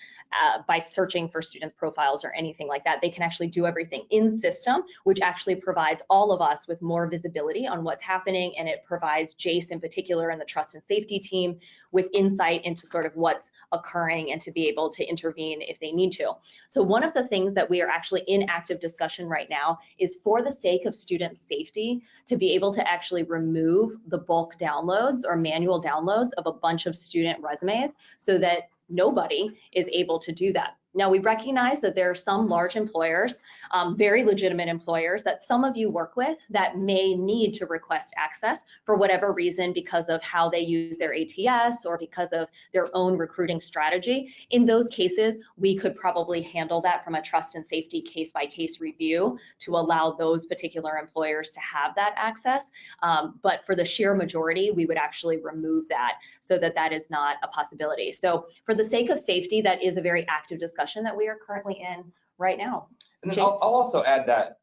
by searching for students' profiles or anything like that. They can actually do everything in system, which actually provides all of us with more visibility on what's happening, and it provides Jace in particular and the trust and safety team with insight into sort of what's occurring and to be able to intervene if they need to. So one of the things that we are actually in active discussion right now is, for the sake of student safety, to be able to actually remove the bulk downloads or manual downloads of a bunch of student resumes so that nobody is able to do that. Now, we recognize that there are some large employers, very legitimate employers that some of you work with that may need to request access for whatever reason because of how they use their ATS or because of their own recruiting strategy. In those cases, we could probably handle that from a trust and safety case-by-case review to allow those particular employers to have that access. But for the sheer majority, we would actually remove that so that that is not a possibility. So for the sake of safety, that is a very active discussion that we are currently in right now. And then I'll also add that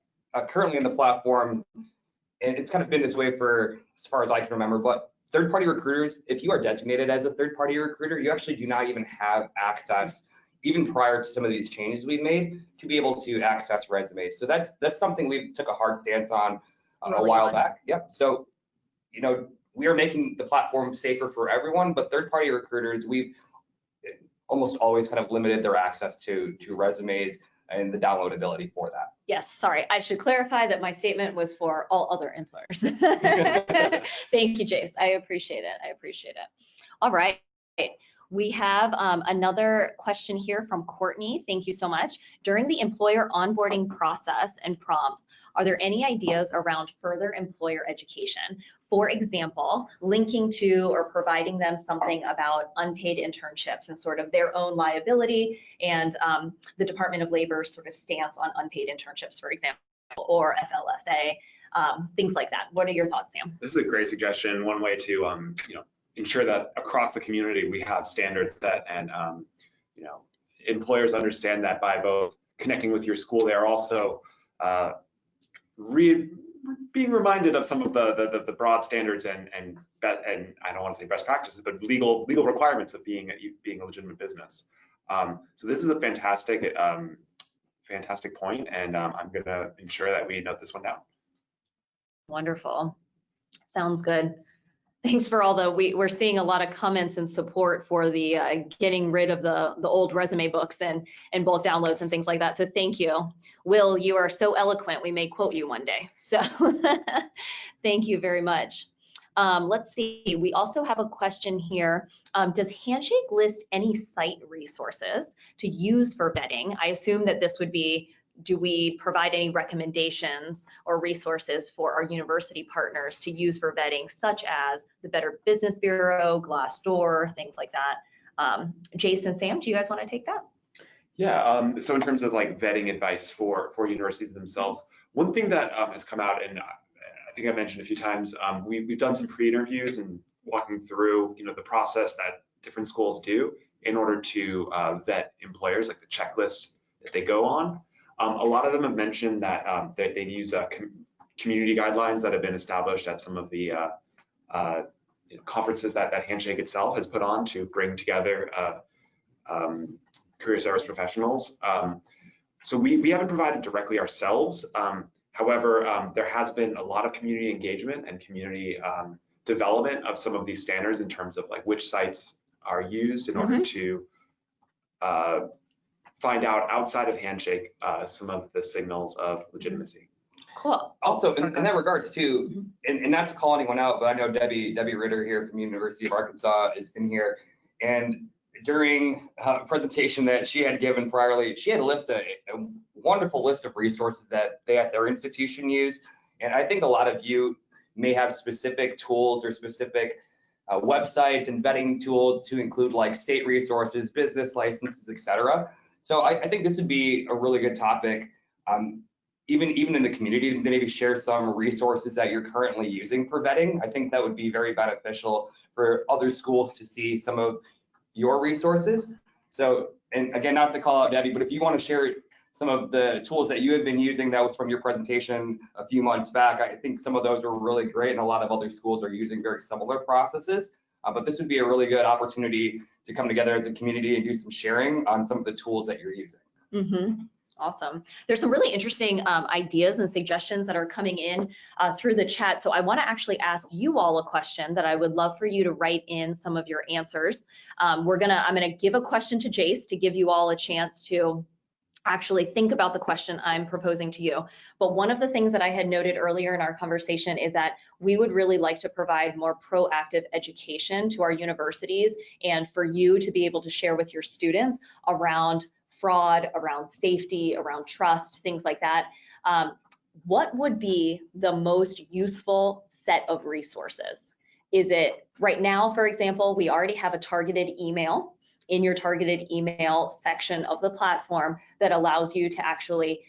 currently in the platform, and it's kind of been this way for as far as I can remember, but third-party recruiters, if you are designated as a third-party recruiter, you actually do not even have access, even prior to some of these changes we've made, to be able to access resumes. So that's something we took a hard stance on a while back. Yep. So, you know, we are making the platform safer for everyone, but third-party recruiters, we've almost always kind of limited their access to resumes and the downloadability for that. Yes, sorry, I should clarify that my statement was for all other employers. Thank you, Jace. I appreciate it. I appreciate it. All right. We have another question here from Courtney. Thank you so much. During the employer onboarding process and prompts, are there any ideas around further employer education? For example, linking to or providing them something about unpaid internships and sort of their own liability and the Department of Labor's sort of stance on unpaid internships, for example, or FLSA, things like that. What are your thoughts, Sam? This is a great suggestion. One way to you know, ensure that across the community we have standards set and you know, employers understand that by both connecting with your school, they are also being reminded of some of the broad standards and I don't want to say best practices, but legal requirements of being a legitimate business. So this is a fantastic point, and I'm going to ensure that we note this one down. Wonderful. Sounds good. Thanks for all we're seeing a lot of comments and support for the getting rid of the old resume books and bulk downloads and things like that. So thank you. Will, you are so eloquent. We may quote you one day. So thank you very much. Let's see. We also have a question here. Does Handshake list any site resources to use for vetting? I assume that this would be, do we provide any recommendations or resources for our university partners to use for vetting, such as the Better Business Bureau, Glassdoor, things like that? Jason, Sam, do you guys want to take that? Yeah, so in terms of like vetting advice for universities themselves, one thing that has come out, and I think I mentioned a few times, we've done some pre-interviews and walking through, you know, the process that different schools do in order to vet employers, like the checklist that they go on. A lot of them have mentioned that they use community guidelines that have been established at some of the you know, conferences that Handshake itself has put on to bring together career service professionals. So we haven't provided directly ourselves, However, there has been a lot of community engagement and community development of some of these standards in terms of like which sites are used in order to find out outside of Handshake some of the signals of legitimacy. Cool. Also, in that regards too, and not to call anyone out, but I know Debbie Ritter here from University of Arkansas is in here, and during a presentation that she had given priorly, she had a wonderful list of resources that they at their institution use, and I think a lot of you may have specific tools or specific websites and vetting tools to include like state resources, business licenses, etc. So I think this would be a really good topic. Even in the community, to maybe share some resources that you're currently using for vetting. I think that would be very beneficial for other schools to see some of your resources. So, and again, not to call out Debbie, but if you want to share some of the tools that you have been using that was from your presentation a few months back, I think some of those were really great, and a lot of other schools are using very similar processes. But this would be a really good opportunity to come together as a community and do some sharing on some of the tools that you're using. Awesome. There's some really interesting ideas and suggestions that are coming in through the chat. So I want to actually ask you all a question that I would love for you to write in some of your answers. I'm gonna give a question to Jace to give you all a chance to actually think about the question I'm proposing to you. But one of the things that I had noted earlier in our conversation is that we would really like to provide more proactive education to our universities and for you to be able to share with your students around fraud, around safety, around trust, things like that. What would be the most useful set of resources? Is it right now, for example, we already have a targeted email in your targeted email section of the platform that allows you to actually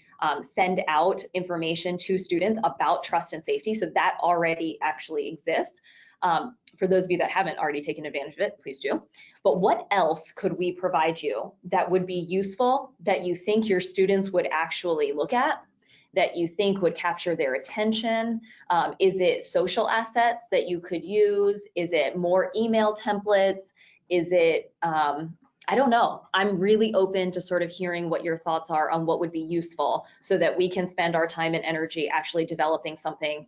send out information to students about trust and safety. So that already actually exists. For those of you that haven't already taken advantage of it, please do. But what else could we provide you that would be useful, that you think your students would actually look at, that you think would capture their attention? Is it social assets that you could use? Is it more email templates? Is it, I don't know. I'm really open to sort of hearing what your thoughts are on what would be useful so that we can spend our time and energy actually developing something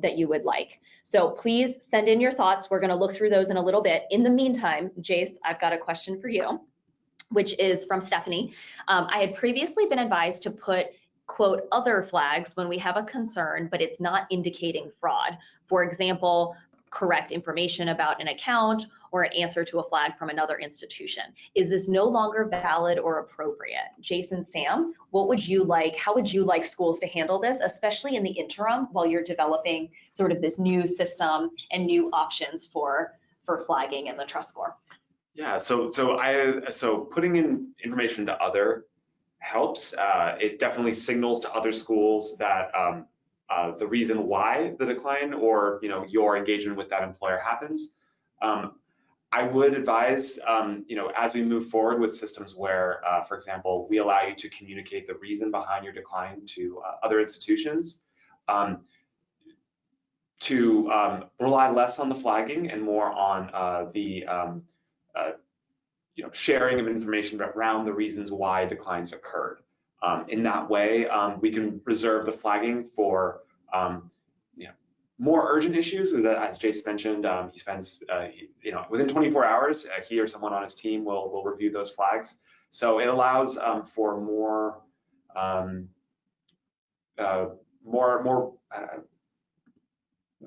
that you would like. So please send in your thoughts. We're going to look through those in a little bit. In the meantime, Jace, I've got a question for you, which is from Stephanie. I had previously been advised to put, quote, other flags when we have a concern, but it's not indicating fraud. For example, correct information about an account or an answer to a flag from another institution. Is this no longer valid or appropriate? Jason, Sam, what would you like? How would you like schools to handle this, especially in the interim while you're developing sort of this new system and new options for flagging and the trust score? Yeah, so putting in information to other helps. It definitely signals to other schools that the reason why the decline or your engagement with that employer happens. I would advise as we move forward with systems where, for example, we allow you to communicate the reason behind your decline to other institutions, to rely less on the flagging and more on the sharing of information around the reasons why declines occurred. In that way, we can reserve the flagging for more urgent issues. As Jace mentioned, he spends within 24 hours, he or someone on his team will review those flags. So it allows for more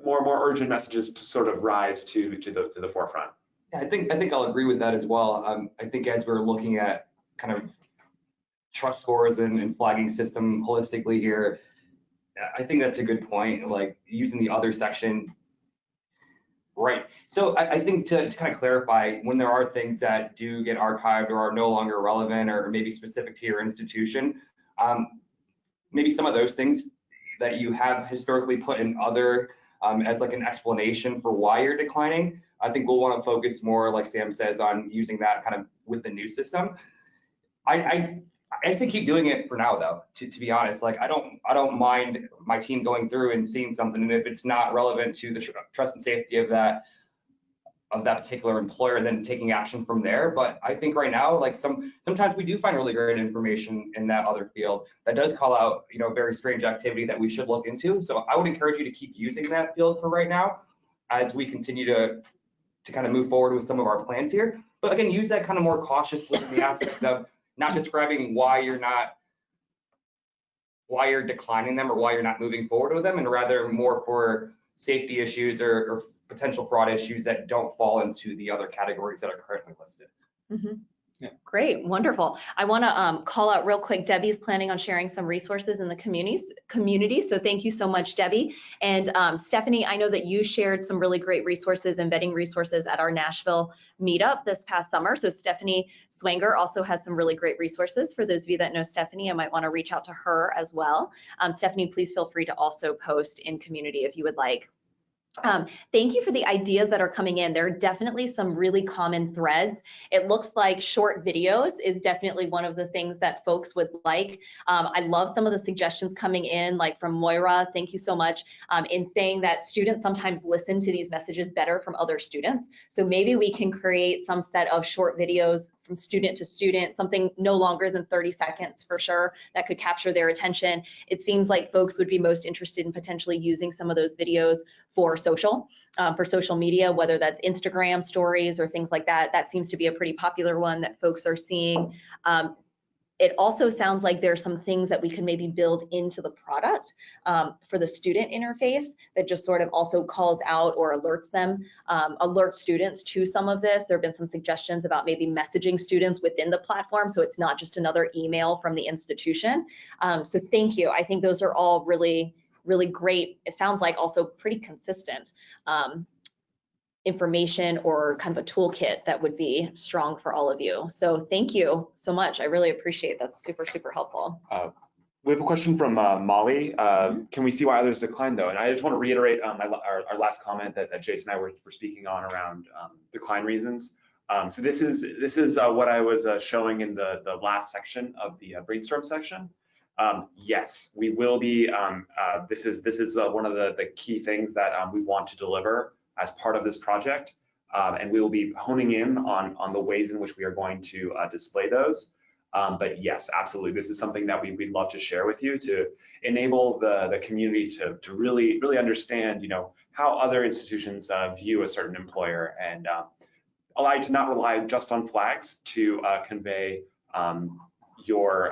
urgent messages to sort of rise to the forefront. Yeah, I think I'll agree with that as well. I think as we're looking at kind of trust scores and flagging system holistically here, I think that's a good point, like using the other section. Right. So I think to kind of clarify, when there are things that do get archived or are no longer relevant or maybe specific to your institution, maybe some of those things that you have historically put in other as like an explanation for why you're declining, I think we'll want to focus more, like Sam says, on using that kind of with the new system. I say keep doing it for now, though. To be honest, like I don't mind my team going through and seeing something, and if it's not relevant to the trust and safety of that of that particular employer and then taking action from there. But I think right now, like sometimes we do find really great information in that other field that does call out, very strange activity that we should look into. So I would encourage you to keep using that field for right now as we continue to kind of move forward with some of our plans here. But again, use that kind of more cautiously in the aspect of not describing why you're declining them or why you're not moving forward with them, and rather more for safety issues or potential fraud issues that don't fall into the other categories that are currently listed. Mm-hmm. Yeah. Great, wonderful. I want to call out real quick, Debbie's planning on sharing some resources in the community. So thank you so much, Debbie. And Stephanie, I know that you shared some really great resources and vetting resources at our Nashville meetup this past summer. So Stephanie Swanger also has some really great resources. For those of you that know Stephanie, I might want to reach out to her as well. Stephanie, please feel free to also post in community if you would like. Thank you for the ideas that are coming in. There are definitely some really common threads. It looks like short videos is definitely one of the things that folks would like. I love some of the suggestions coming in, like from Moira, thank you so much, in saying that students sometimes listen to these messages better from other students. So maybe we can create some set of short videos from student to student, something no longer than 30 seconds for sure, that could capture their attention. It seems like folks would be most interested in potentially using some of those videos for social media, whether that's Instagram stories or things like that. That seems to be a pretty popular one that folks are seeing. It also sounds like there's some things that we could maybe build into the product for the student interface that just sort of also calls out or alerts them, alert students to some of this. There have been some suggestions about maybe messaging students within the platform, so it's not just another email from the institution. So thank you. I think those are all really, really great. It sounds like also pretty consistent information or kind of a toolkit that would be strong for all of you. So thank you so much. I really appreciate that. Super, super helpful. We have a question from Molly. Can we see why others declined though? And I just want to reiterate our last comment that Jason and I were speaking on around decline reasons. So this is what I was showing in the last section of the brainstorm section. Yes, we will be. This is one of the key things that we want to deliver as part of this project, and we will be honing in on the ways in which we are going to display those. But yes, absolutely, this is something that we'd love to share with you to enable the community to really understand, how other institutions view a certain employer, and allow you to not rely just on flags to convey your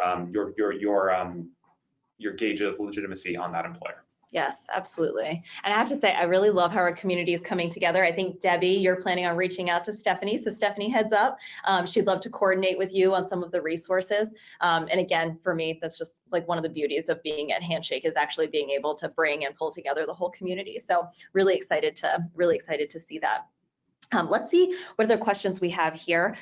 gauge of legitimacy on that employer. Yes, absolutely. And I have to say, I really love how our community is coming together. I think, Debbie, you're planning on reaching out to Stephanie. So Stephanie, heads up. She'd love to coordinate with you on some of the resources. And again, for me, that's just like one of the beauties of being at Handshake, is actually being able to bring and pull together the whole community. So really excited to see that. Let's see what other questions we have here.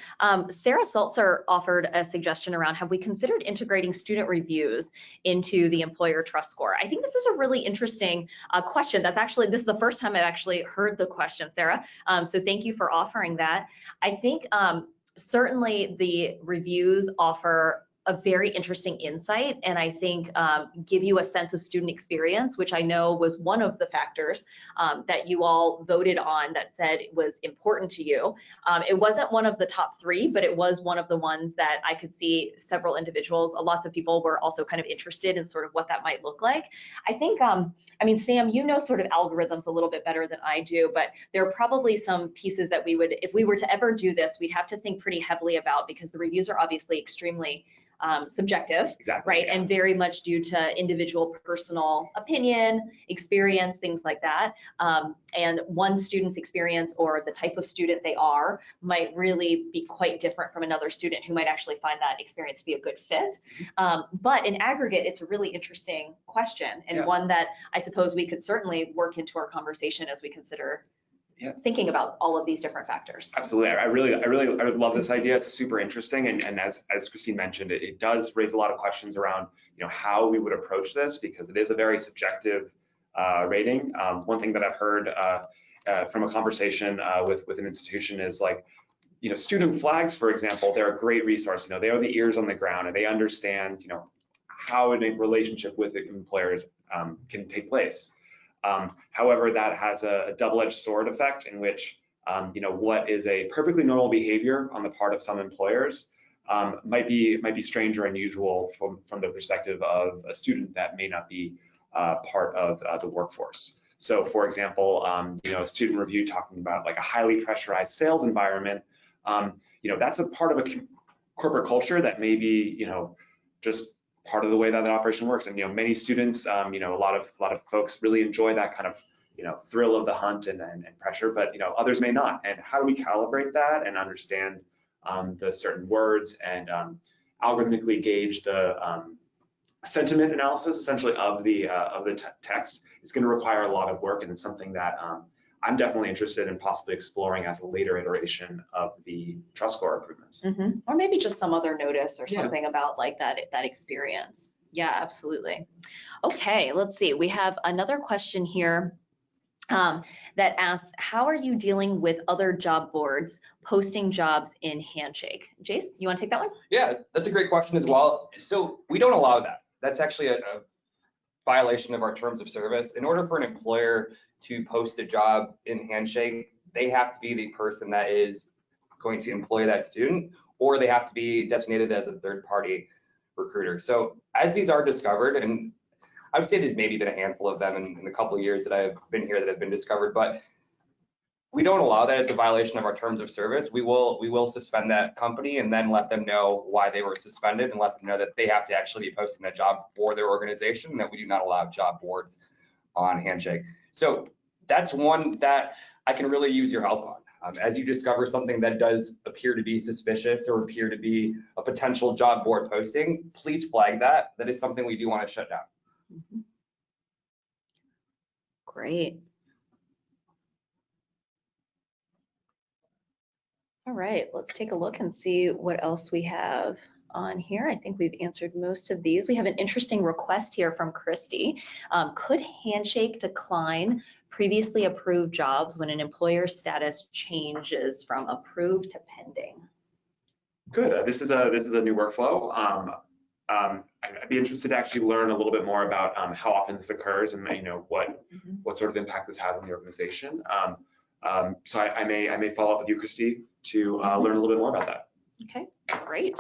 Sarah Seltzer offered a suggestion around, have we considered integrating student reviews into the employer trust score? I think this is a really interesting question. This is the first time I've actually heard the question, Sarah. So thank you for offering that. I think certainly the reviews offer a very interesting insight, and I think give you a sense of student experience, which I know was one of the factors that you all voted on that said it was important to you. It wasn't one of the top 3, but it was one of the ones that I could see several individuals, lots of people were also kind of interested in sort of what that might look like. I think, I mean, Sam, you know sort of algorithms a little bit better than I do, but there are probably some pieces that we would, if we were to ever do this, we'd have to think pretty heavily about, because the reviews are obviously extremely subjective, exactly, right? Yeah. And very much due to individual personal opinion, experience, things like that. And one student's experience or the type of student they are might really be quite different from another student who might actually find that experience to be a good fit. But in aggregate, it's a really interesting question, and one that I suppose we could certainly work into our conversation as we consider thinking about all of these different factors. Absolutely. I really love this idea. It's super interesting. And as Christine mentioned, it does raise a lot of questions around, how we would approach this, because it is a very subjective rating. One thing that I've heard from a conversation with an institution is like, student flags, for example, they're a great resource. They are the ears on the ground, and they understand, how a relationship with employers can take place. However, that has a double-edged sword effect, in which what is a perfectly normal behavior on the part of some employers might be strange or unusual from the perspective of a student that may not be part of the workforce. So for example, a student review talking about like a highly pressurized sales environment, that's a part of a corporate culture that may be, just part of the way that the operation works. And, many students, a lot of folks really enjoy that kind of, thrill of the hunt and pressure, but, others may not. And how do we calibrate that and understand the certain words and algorithmically gauge the sentiment analysis essentially of the text? Is going to require a lot of work, and it's something that I'm definitely interested in possibly exploring as a later iteration of the trust score improvements. Or maybe just some other notice or Yeah. something about like that experience. Yeah, absolutely. Okay, let's see. We have another question here that asks, how are you dealing with other job boards posting jobs in Handshake? Jace, you want to take that one? Yeah, that's a great question as well. So we don't allow that. That's actually a violation of our terms of service. In order for an employer to post a job in Handshake, they have to be the person that is going to employ that student, or they have to be designated as a third-party recruiter. So as these are discovered, and I would say there's maybe been a handful of them in the couple of years that I've been here that have been discovered, but we don't allow that. It's a violation of our terms of service. We will suspend that company and then let them know why they were suspended and let them know that they have to actually be posting that job for their organization and that we do not allow job boards on Handshake. So that's one that I can really use your help on. As you discover something that does appear to be suspicious or appear to be a potential job board posting, please flag that. That is something we do want to shut down. Great. All right, let's take a look and see what else we have on here. I think we've answered most of these. We have an interesting request here from Christy. Could Handshake decline previously approved jobs when an employer's status changes from approved to pending? Good. This is a new workflow. I'd be interested to actually learn a little bit more about how often this occurs and what sort of impact this has on the organization. So I may follow up with you, Christy, to learn a little bit more about that. Okay, great.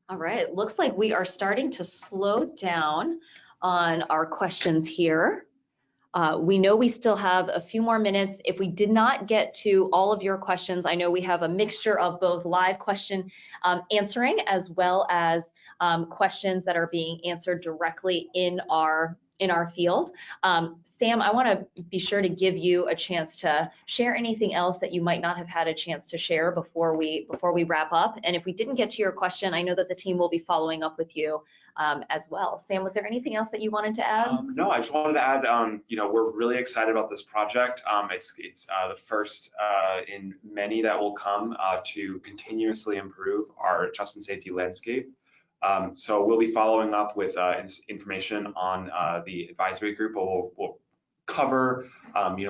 All right, looks like we are starting to slow down on our questions here. We know we still have a few more minutes. If we did not get to all of your questions, I know we have a mixture of both live question answering as well as questions that are being answered directly in our field. Sam, I want to be sure to give you a chance to share anything else that you might not have had a chance to share before we wrap up. And if we didn't get to your question, I know that the team will be following up with you as well. Sam, was there anything else that you wanted to add? No, I just wanted to add, we're really excited about this project. It's the first in many that will come to continuously improve our trust and safety landscape. So we'll be following up with information on the advisory group. We'll cover,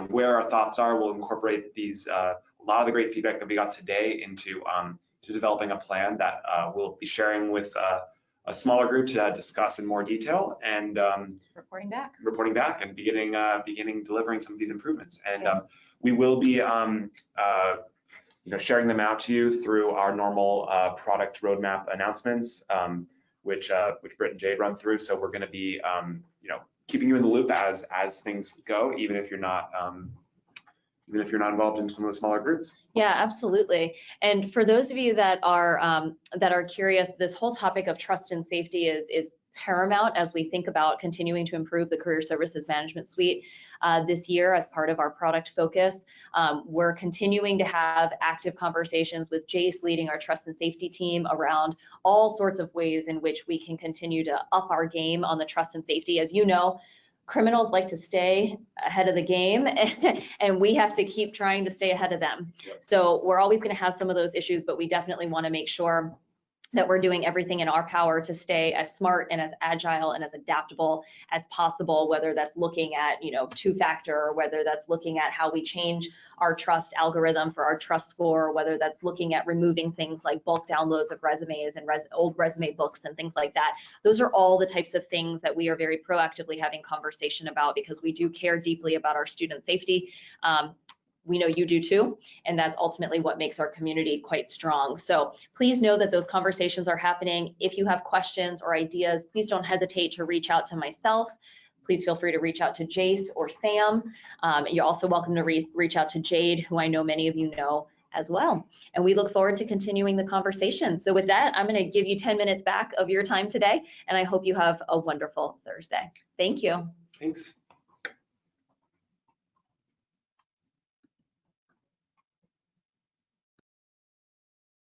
where our thoughts are. We'll incorporate these a lot of the great feedback that we got today into to developing a plan that we'll be sharing with a smaller group to discuss in more detail and reporting back and beginning delivering some of these improvements. And we will be sharing them out to you through our normal product roadmap announcements, which Britt and Jade run through. So we're going to be keeping you in the loop as things go, even if you're not involved in some of the smaller groups. Yeah, absolutely. And for those of you that are curious, this whole topic of trust and safety is paramount as we think about continuing to improve the Career Services Management Suite this year as part of our product focus. We're continuing to have active conversations with Jace leading our trust and safety team around all sorts of ways in which we can continue to up our game on the trust and safety. As you know, criminals like to stay ahead of the game and we have to keep trying to stay ahead of them. Yep. So we're always going to have some of those issues, but we definitely want to make sure that we're doing everything in our power to stay as smart and as agile and as adaptable as possible, whether that's looking at, two-factor, or whether that's looking at how we change our trust algorithm for our trust score, or whether that's looking at removing things like bulk downloads of resumes and old resume books and things like that. Those are all the types of things that we are very proactively having conversation about because we do care deeply about our student safety. we know you do too, and that's ultimately what makes our community quite strong. So please know that those conversations are happening. If you have questions or ideas, please don't hesitate to reach out to myself. Please feel free to reach out to Jace or Sam. You're also welcome to reach out to Jade, who I know many of you know as well. And we look forward to continuing the conversation. So with that, I'm going to give you 10 minutes back of your time today, and I hope you have a wonderful Thursday. Thank you. Thanks.